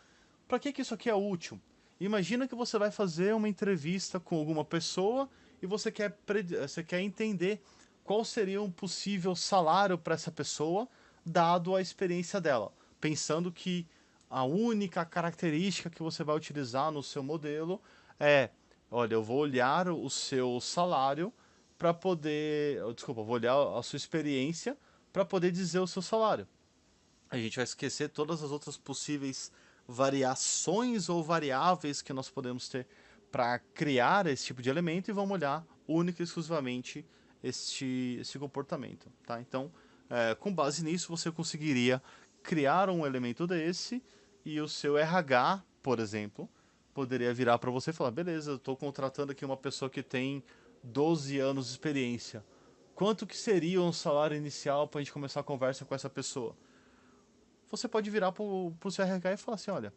Para que isso aqui é útil? Imagina que você vai fazer uma entrevista com alguma pessoa e você quer entender qual seria um possível salário para essa pessoa, dado a experiência dela. Pensando que a única característica que você vai utilizar no seu modelo é, olha, eu vou olhar o seu salário para poder, desculpa, vou olhar a sua experiência para poder dizer o seu salário. A gente vai esquecer todas as outras possíveis variações ou variáveis que nós podemos ter para criar esse tipo de elemento e vamos olhar única e exclusivamente este comportamento, tá? Então, com base nisso, você conseguiria criar um elemento desse e o seu RH, por exemplo, poderia virar para você e falar, beleza, eu estou contratando aqui uma pessoa que tem 12 anos de experiência. Quanto que seria um salário inicial para a gente começar a conversa com essa pessoa? Você pode virar para o seu RH e falar assim, olha,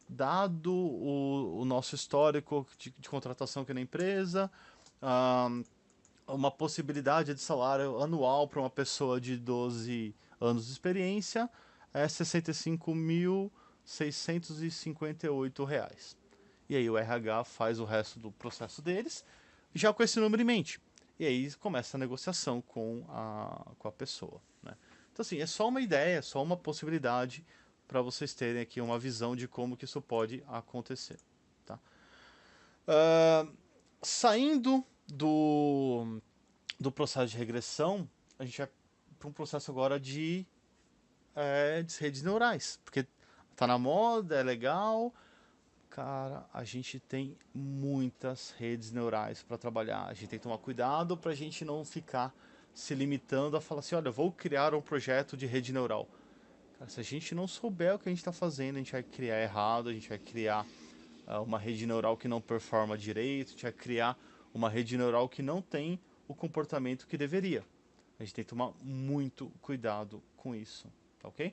dado o nosso histórico de contratação aqui na empresa, uma possibilidade de salário anual para uma pessoa de 12 anos de experiência é R$ 65.658. E aí o RH faz o resto do processo deles, já com esse número em mente. E aí começa a negociação com a pessoa, né? Então assim, é só uma ideia, é só uma possibilidade para vocês terem aqui uma visão de como que isso pode acontecer, tá? Saindo do processo de regressão, a gente vai para um processo agora de redes neurais, porque tá na moda, é legal. Cara, a gente tem muitas redes neurais para trabalhar. A gente tem que tomar cuidado para a gente não ficar se limitando a falar assim, olha, vou criar um projeto de rede neural. Cara, se a gente não souber o que a gente está fazendo, a gente vai criar errado, a gente vai criar uma rede neural que não performa direito, a gente vai criar uma rede neural que não tem o comportamento que deveria. A gente tem que tomar muito cuidado com isso, tá ok?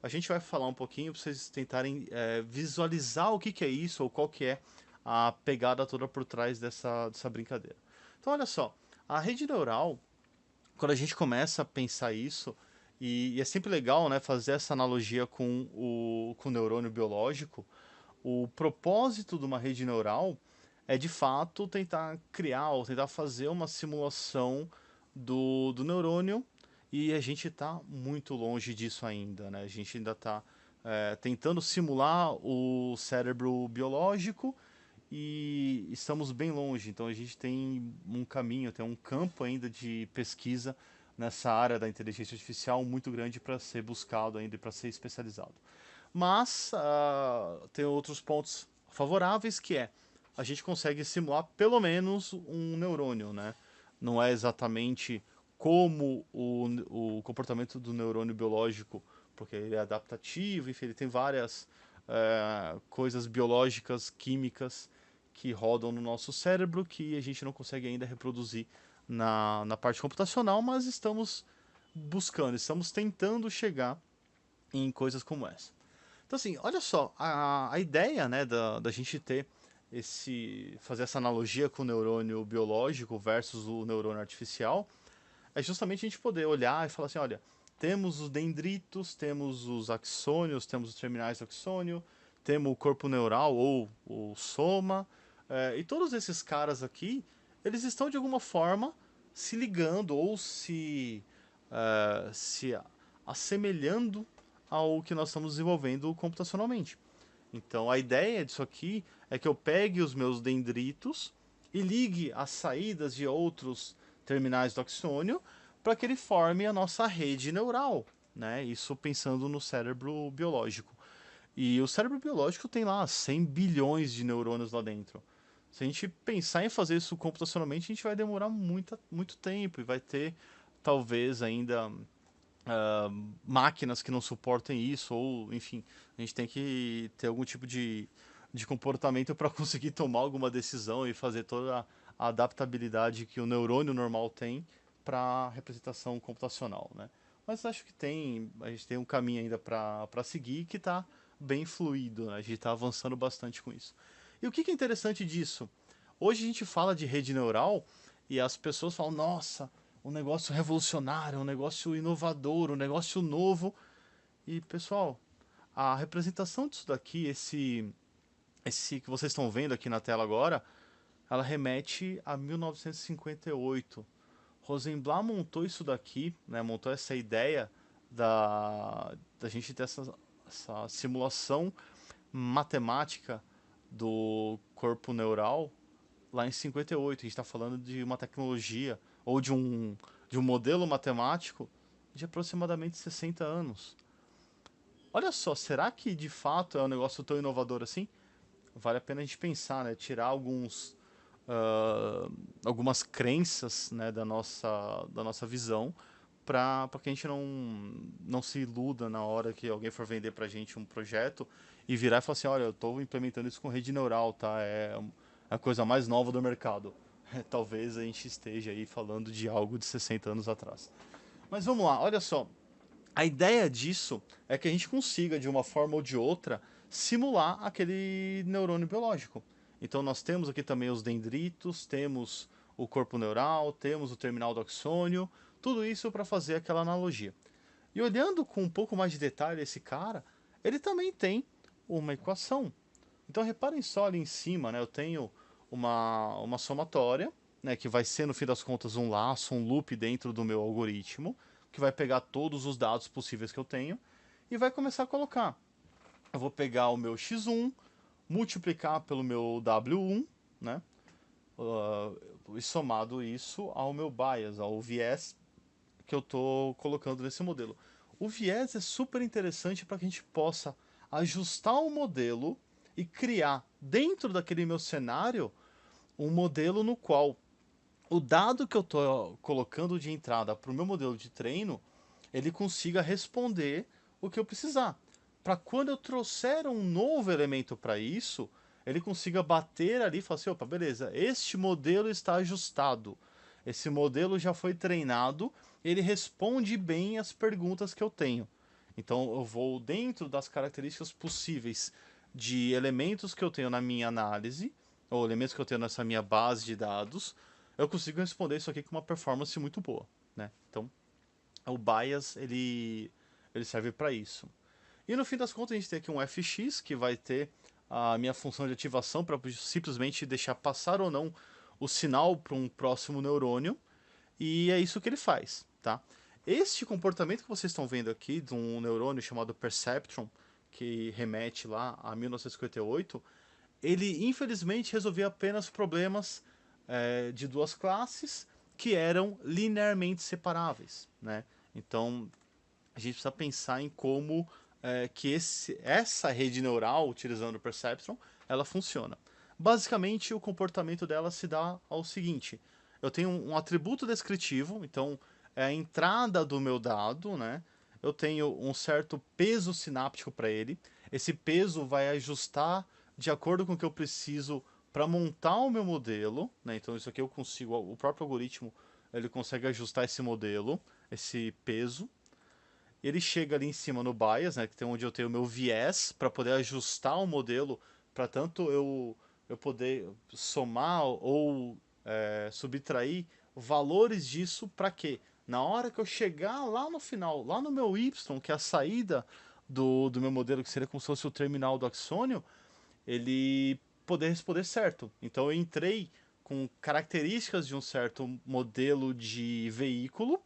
a gente vai falar um pouquinho para vocês tentarem visualizar o que, que é isso ou qual que é a pegada toda por trás dessa brincadeira. Então, olha só, a rede neural, quando a gente começa a pensar isso, e é sempre legal, né, fazer essa analogia com o neurônio biológico, o propósito de uma rede neural é de fato tentar criar ou tentar fazer uma simulação do neurônio, e a gente está muito longe disso ainda, né? A gente ainda está tentando simular o cérebro biológico e estamos bem longe. Então a gente tem um caminho, tem um campo ainda de pesquisa nessa área da inteligência artificial muito grande para ser buscado ainda e para ser especializado. Mas tem outros pontos favoráveis, que é a gente consegue simular pelo menos um neurônio, né? Não é exatamente como o comportamento do neurônio biológico, porque ele é adaptativo, enfim, ele tem várias coisas biológicas, químicas que rodam no nosso cérebro que a gente não consegue ainda reproduzir na parte computacional, mas estamos buscando, estamos tentando chegar em coisas como essa. Então, assim, olha só, a ideia, né, da gente ter fazer essa analogia com o neurônio biológico versus o neurônio artificial, é justamente a gente poder olhar e falar assim, olha, temos os dendritos, temos os axônios, temos os terminais do axônio, temos o corpo neural ou o soma, e todos esses caras aqui, eles estão de alguma forma se ligando ou se assemelhando ao que nós estamos desenvolvendo computacionalmente. Então a ideia disso aqui é que eu pegue os meus dendritos e ligue as saídas de outros terminais do axônio para que ele forme a nossa rede neural, né? Isso pensando no cérebro biológico. E o cérebro biológico tem lá 100 bilhões de neurônios lá dentro. Se a gente pensar em fazer isso computacionalmente, a gente vai demorar muito tempo e vai ter talvez ainda máquinas que não suportem isso, ou enfim, a gente tem que ter algum tipo de comportamento para conseguir tomar alguma decisão e fazer toda a adaptabilidade que o neurônio normal tem para representação computacional, né? Mas acho que a gente tem um caminho ainda para seguir que está bem fluido, né? A gente está avançando bastante com isso. E o que é interessante disso? Hoje a gente fala de rede neural e as pessoas falam, nossa, um negócio revolucionário, um negócio inovador, um negócio novo. E, pessoal, a representação disso daqui, esse que vocês estão vendo aqui na tela agora, ela remete a 1958. Rosenblatt montou isso daqui, né, montou essa ideia da gente ter essa simulação matemática do corpo neural lá em 58. A gente está falando de uma tecnologia ou de um modelo matemático de aproximadamente 60 anos. Olha só, será que de fato é um negócio tão inovador assim? Vale a pena a gente pensar, né? Tirar algumas crenças, né, da nossa visão para que a gente não se iluda na hora que alguém for vender para a gente um projeto e virar e falar assim, olha, eu estou implementando isso com rede neural, tá? É a coisa mais nova do mercado. Talvez a gente esteja aí falando de algo de 60 anos atrás. Mas vamos lá, olha só. A ideia disso é que a gente consiga, de uma forma ou de outra, simular aquele neurônio biológico. Então nós temos aqui também os dendritos, temos o corpo neural, temos o terminal do axônio, tudo isso para fazer aquela analogia. E olhando com um pouco mais de detalhe esse cara, ele também tem uma equação. Então reparem só ali em cima, né, eu tenho uma somatória, né, que vai ser no fim das contas um laço, um loop dentro do meu algoritmo, que vai pegar todos os dados possíveis que eu tenho e vai começar a colocar. Eu vou pegar o meu x1, multiplicar pelo meu w1, né, e somado isso ao meu bias, ao viés que eu estou colocando nesse modelo. O viés é super interessante para que a gente possa ajustar o modelo e criar dentro daquele meu cenário um modelo no qual o dado que eu estou colocando de entrada para o meu modelo de treino, ele consiga responder o que eu precisar. Para quando eu trouxer um novo elemento para isso, ele consiga bater ali e falar assim, opa, beleza, este modelo está ajustado. Esse modelo já foi treinado, ele responde bem as perguntas que eu tenho. Então eu vou dentro das características possíveis de elementos que eu tenho na minha análise, ou elementos que eu tenho nessa minha base de dados, eu consigo responder isso aqui com uma performance muito boa, né? Então o bias ele serve para isso. E no fim das contas a gente tem aqui um fx que vai ter a minha função de ativação para simplesmente deixar passar ou não o sinal para um próximo neurônio, e é isso que ele faz, tá? Este comportamento que vocês estão vendo aqui de um neurônio chamado perceptron, que remete lá a 1958, ele infelizmente resolvia apenas problemas de duas classes que eram linearmente separáveis, né? Então a gente precisa pensar em como que essa rede neural, utilizando o Perceptron, ela funciona. Basicamente, o comportamento dela se dá ao seguinte: eu tenho um atributo descritivo, então é a entrada do meu dado, né? Eu tenho um certo peso sináptico para ele. Esse peso vai ajustar de acordo com o que eu preciso para montar o meu modelo, né? Então isso aqui eu consigo, o próprio algoritmo ele consegue ajustar esse modelo, esse peso. Ele chega ali em cima no bias, né, que tem onde eu tenho o meu viés para poder ajustar o modelo, para tanto eu poder somar ou subtrair valores disso para quê? Na hora que eu chegar lá no final, lá no meu y, que é a saída do meu modelo, que seria como se fosse o terminal do axônio, ele poder responder certo. Então eu entrei com características de um certo modelo de veículo,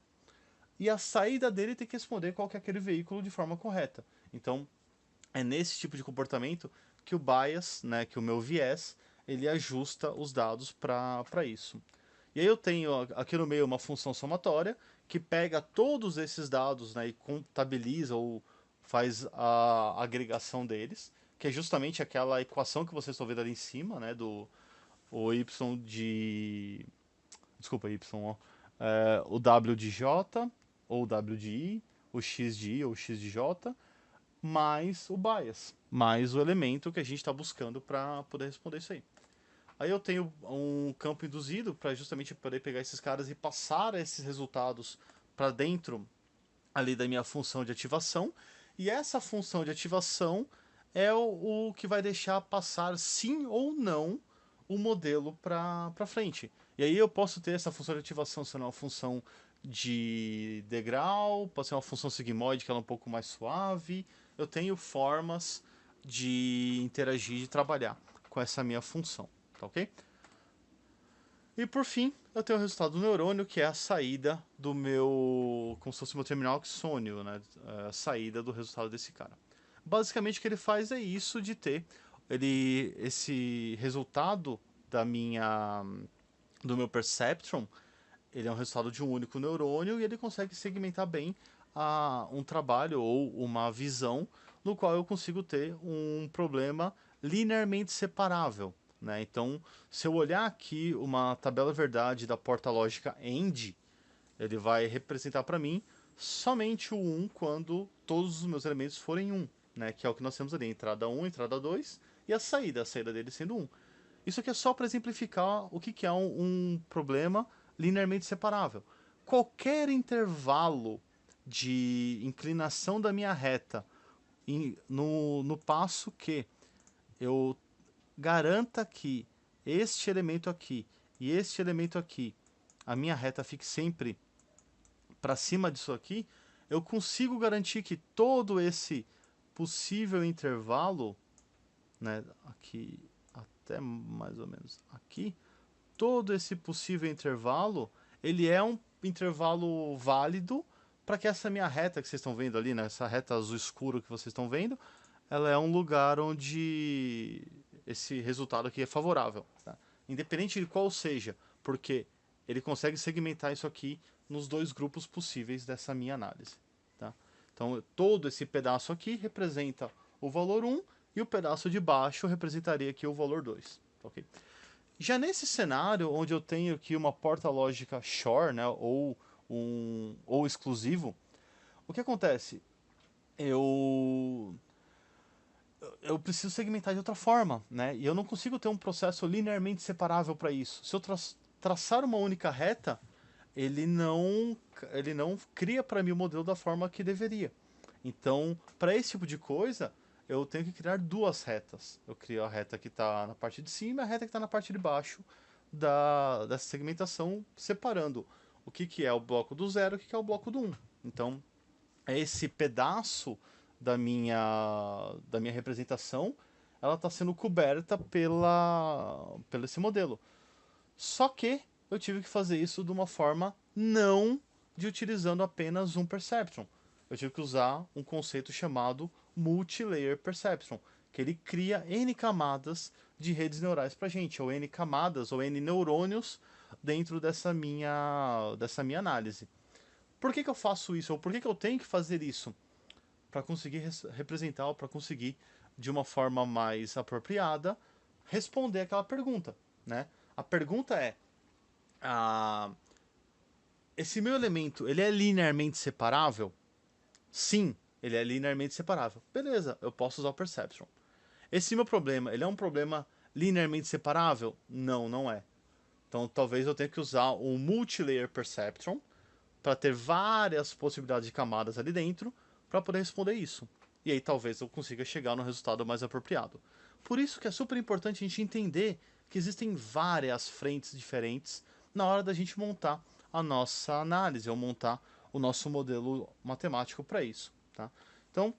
e a saída dele tem que responder qual que é aquele veículo de forma correta. Então, é nesse tipo de comportamento que o bias, né, que o meu viés, ele ajusta os dados para isso. E aí eu tenho aqui no meio uma função somatória que pega todos esses dados, né, e contabiliza ou faz a agregação deles, que é justamente aquela equação que vocês estão vendo ali em cima, né, do o y de... Desculpa, y, ó. O w de j, ou w de i, o x de i ou x de j, mais o bias, mais o elemento que a gente está buscando para poder responder isso aí. Aí eu tenho um campo induzido para justamente poder pegar esses caras e passar esses resultados para dentro ali da minha função de ativação. E essa função de ativação é o que vai deixar passar sim ou não o modelo para frente. E aí eu posso ter essa função de ativação sendo uma função de degrau, pode ser uma função sigmoide que ela é um pouco mais suave. Eu tenho formas de interagir, de trabalhar com essa minha função, tá ok? E por fim, eu tenho o resultado do neurônio, que é a saída do meu, como se fosse o meu terminal axônio, né? A saída do resultado desse cara. Basicamente o que ele faz é isso de ter esse resultado do meu perceptron, ele é um resultado de um único neurônio e ele consegue segmentar bem um trabalho ou uma visão no qual eu consigo ter um problema linearmente separável, né? Então, se eu olhar aqui uma tabela verdade da porta lógica AND, ele vai representar para mim somente o 1 quando todos os meus elementos forem 1, né? Que é o que nós temos ali, entrada 1, entrada 2 e a saída dele sendo 1. Isso aqui é só para exemplificar o que é um problema linearmente separável. Qualquer intervalo de inclinação da minha reta no passo que eu garanta que este elemento aqui e este elemento aqui, a minha reta fique sempre para cima disso aqui, eu consigo garantir que todo esse possível intervalo, né, aqui até mais ou menos aqui, todo esse possível intervalo, ele é um intervalo válido para que essa minha reta que vocês estão vendo ali, né, essa reta azul escuro que vocês estão vendo, ela é um lugar onde esse resultado aqui é favorável, tá? Independente de qual seja, porque ele consegue segmentar isso aqui nos dois grupos possíveis dessa minha análise, tá? Então, todo esse pedaço aqui representa o valor 1 e o pedaço de baixo representaria aqui o valor 2, ok? Já nesse cenário, onde eu tenho aqui uma porta lógica shor, né, ou exclusivo, o que acontece? Eu preciso segmentar de outra forma, né? E eu não consigo ter um processo linearmente separável para isso. Se eu traçar uma única reta, ele não cria para mim o modelo da forma que deveria. Então, para esse tipo de coisa, eu tenho que criar duas retas. Eu crio a reta que está na parte de cima e a reta que está na parte de baixo dessa segmentação, separando o que é o bloco do zero e o que é o bloco do 1. Então, esse pedaço da minha representação, ela está sendo coberta pelo esse modelo. Só que eu tive que fazer isso de uma forma não de utilizando apenas um perceptron. Eu tive que usar um conceito chamado multilayer perceptron, que ele cria N camadas de redes neurais para gente, ou N camadas, ou N neurônios dentro dessa minha análise. Por que eu faço isso? Ou por que eu tenho que fazer isso? Para conseguir representar, ou para conseguir, de uma forma mais apropriada, responder aquela pergunta, né? A pergunta é, ah, esse meu elemento, ele é linearmente separável? Sim, ele é linearmente separável. Beleza, eu posso usar o perceptron. Esse meu problema, ele é um problema linearmente separável? Não, não é. Então talvez eu tenha que usar o multilayer perceptron para ter várias possibilidades de camadas ali dentro para poder responder isso. E aí talvez eu consiga chegar no resultado mais apropriado. Por isso que é super importante a gente entender que existem várias frentes diferentes na hora da gente montar a nossa análise, ou montar o nosso modelo matemático para isso. Tá? Então,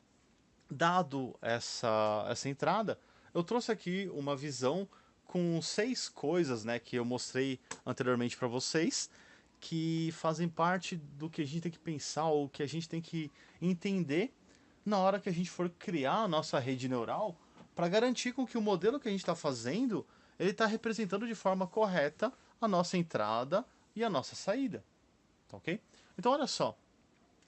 dado essa entrada, eu trouxe aqui uma visão com 6 coisas, né, que eu mostrei anteriormente para vocês, que fazem parte do que a gente tem que pensar, ou que a gente tem que entender na hora que a gente for criar a nossa rede neural, para garantir com que o modelo que a gente está fazendo, ele está representando de forma correta a nossa entrada e a nossa saída. Tá ok? Então olha só,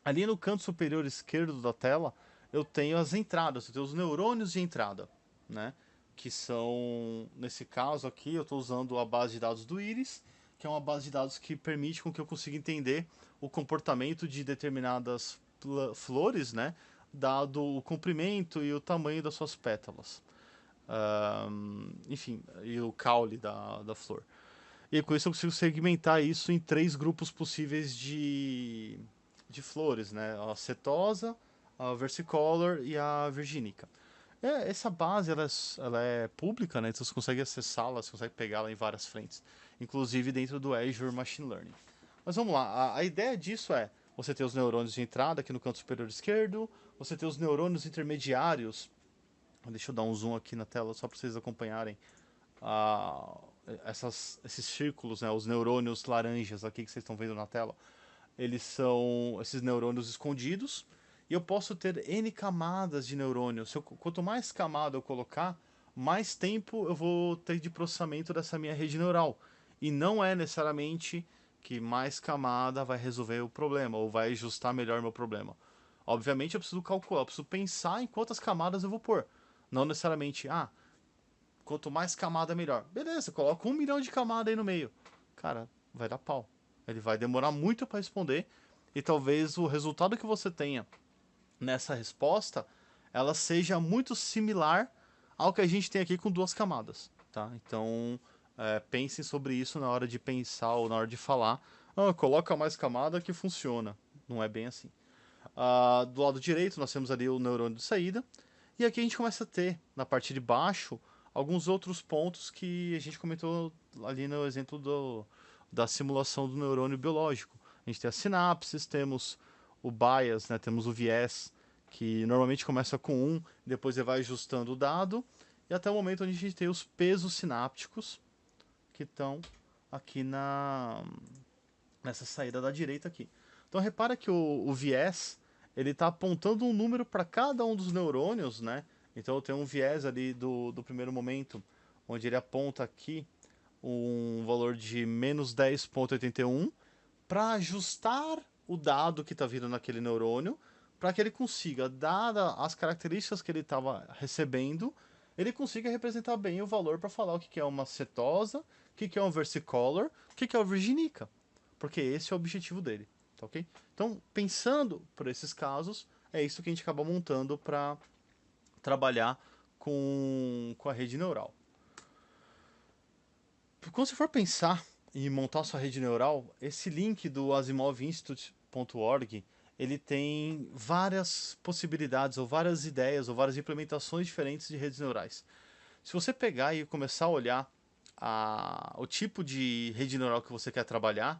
ali no canto superior esquerdo da tela, eu tenho as entradas, eu tenho os neurônios de entrada, né? Que são, nesse caso aqui, eu estou usando a base de dados do Iris, que é uma base de dados que permite com que eu consiga entender o comportamento de determinadas flores, né? Dado o comprimento e o tamanho das suas pétalas. Enfim, e o caule da flor. E com isso eu consigo segmentar isso em 3 grupos possíveis de flores, né? A setosa, a versicolor e a virginica. Essa base ela é pública, né? Então você consegue acessá-la, você consegue pegá-la em várias frentes, inclusive dentro do Azure Machine Learning. Mas vamos lá, a ideia disso é você ter os neurônios de entrada aqui no canto superior esquerdo, você ter os neurônios intermediários. Deixa eu dar um zoom aqui na tela só para vocês acompanharem ah, esses círculos, né, os neurônios laranjas aqui que vocês estão vendo na tela. Eles são esses neurônios escondidos e eu posso ter N camadas de neurônios. Quanto mais camada eu colocar, mais tempo eu vou ter de processamento dessa minha rede neural. E não é necessariamente que mais camada vai resolver o problema ou vai ajustar melhor meu problema. Obviamente eu preciso calcular, eu preciso pensar em quantas camadas eu vou pôr. Não necessariamente, quanto mais camada melhor. Beleza, coloca 1 milhão de camada aí no meio. Cara, vai dar pau. Ele vai demorar muito para responder e talvez o resultado que você tenha nessa resposta ela seja muito similar ao que a gente tem aqui com 2 camadas, tá? Então pensem sobre isso na hora de pensar ou na hora de falar. Coloca mais camada que funciona. Não é bem assim. Do lado direito nós temos ali o neurônio de saída e aqui a gente começa a ter na parte de baixo alguns outros pontos que a gente comentou ali no exemplo da simulação do neurônio biológico. A gente tem as sinapses, temos o bias, né, temos o viés, que normalmente começa com 1, depois ele vai ajustando o dado, e até o momento onde a gente tem os pesos sinápticos, que estão aqui nessa saída da direita aqui. Então repara que o viés, ele está apontando um número para cada um dos neurônios, né? Então eu tenho um viés ali do primeiro momento, onde ele aponta aqui um valor de menos 10,81 para ajustar o dado que está vindo naquele neurônio, para que ele consiga, dadas as características que ele estava recebendo, ele consiga representar bem o valor para falar o que é uma setosa, o que é um versicolor, o que é uma virginica. Porque esse é o objetivo dele, tá ok? Então, pensando por esses casos, é isso que a gente acaba montando para trabalhar com a rede neural. Quando você for pensar em montar sua rede neural, esse link do asimovinstitute.org, ele tem várias possibilidades, ou várias ideias, ou várias implementações diferentes de redes neurais. Se você pegar e começar a olhar o tipo de rede neural que você quer trabalhar,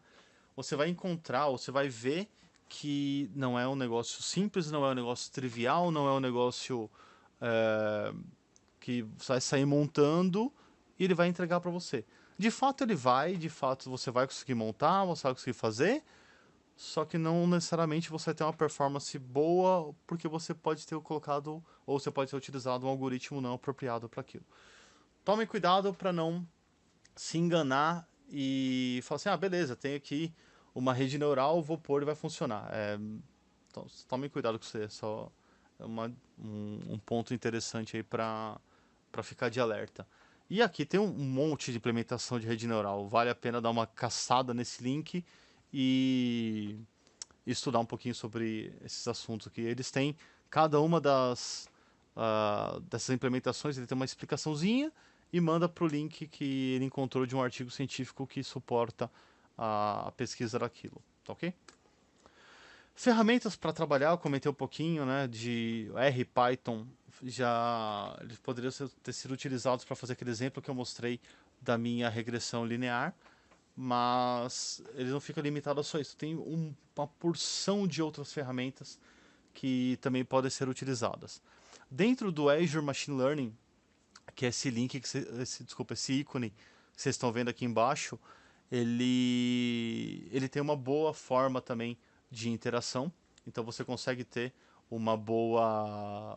você vai encontrar, ou você vai ver que não é um negócio simples, não é um negócio trivial, não é um negócio é, que você vai sair montando e ele vai entregar para você. De fato ele vai, de fato você vai conseguir montar, você vai conseguir fazer, só que não necessariamente você vai ter uma performance boa, porque você pode ter colocado, ou você pode ter utilizado um algoritmo não apropriado para aquilo. Tome cuidado para não se enganar e falar assim, beleza, tem aqui uma rede neural, vou pôr e vai funcionar. Então, tome cuidado com isso, é só um ponto interessante aí para ficar de alerta. E aqui tem um monte de implementação de rede neural, vale a pena dar uma caçada nesse link e estudar um pouquinho sobre esses assuntos aqui. Eles têm, cada uma dessas implementações, ele tem uma explicaçãozinha e manda para o link que ele encontrou de um artigo científico que suporta a pesquisa daquilo, tá ok? Ferramentas para trabalhar, eu comentei um pouquinho, né, de R, Python, eles poderiam ter sido utilizados para fazer aquele exemplo que eu mostrei da minha regressão linear, mas eles não ficam limitados a só isso. Tem uma porção de outras ferramentas que também podem ser utilizadas. Dentro do Azure Machine Learning, que é esse link, esse ícone que vocês estão vendo aqui embaixo, ele tem uma boa forma também de interação. Então você consegue ter uma boa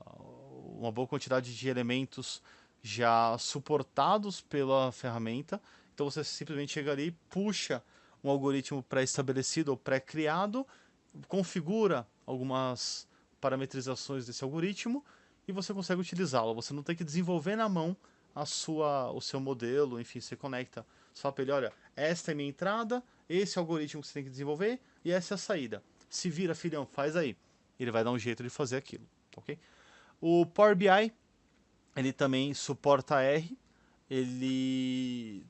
quantidade de elementos já suportados pela ferramenta. Então você simplesmente chega ali, puxa um algoritmo pré-estabelecido ou pré-criado, configura algumas parametrizações desse algoritmo e você consegue utilizá-lo. Você não tem que desenvolver na mão o seu modelo, enfim, você conecta. Só para ele, olha, esta é a minha entrada, esse é o algoritmo que você tem que desenvolver e essa é a saída. Se vira, filhão, faz aí. Ele vai dar um jeito de fazer aquilo, ok? O Power BI, ele também suporta R, ele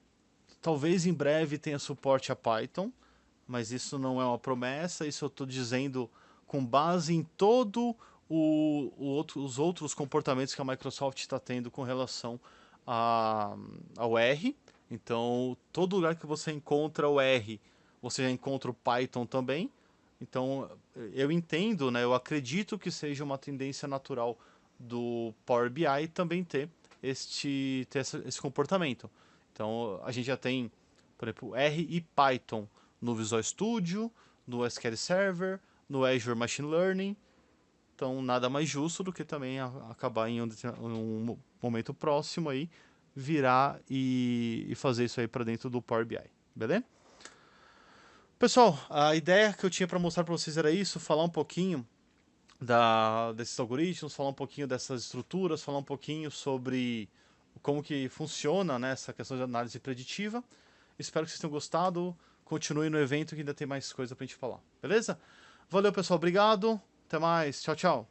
talvez em breve tenha suporte a Python, mas isso não é uma promessa, isso eu estou dizendo com base em todo os outros comportamentos que a Microsoft está tendo com relação ao R. Então, todo lugar que você encontra o R, você já encontra o Python também. Então, eu entendo, né, eu acredito que seja uma tendência natural do Power BI também ter esse comportamento. Então, a gente já tem, por exemplo, R e Python no Visual Studio, no SQL Server, no Azure Machine Learning. Então, nada mais justo do que também acabar em um momento próximo aí, virar e fazer isso aí para dentro do Power BI, beleza? Pessoal, a ideia que eu tinha para mostrar para vocês era isso, falar um pouquinho desses algoritmos, falar um pouquinho dessas estruturas, falar um pouquinho sobre como que funciona, né, essa questão de análise preditiva. Espero que vocês tenham gostado. Continue no evento que ainda tem mais coisa pra gente falar. Beleza? Valeu, pessoal. Obrigado. Até mais. Tchau, tchau.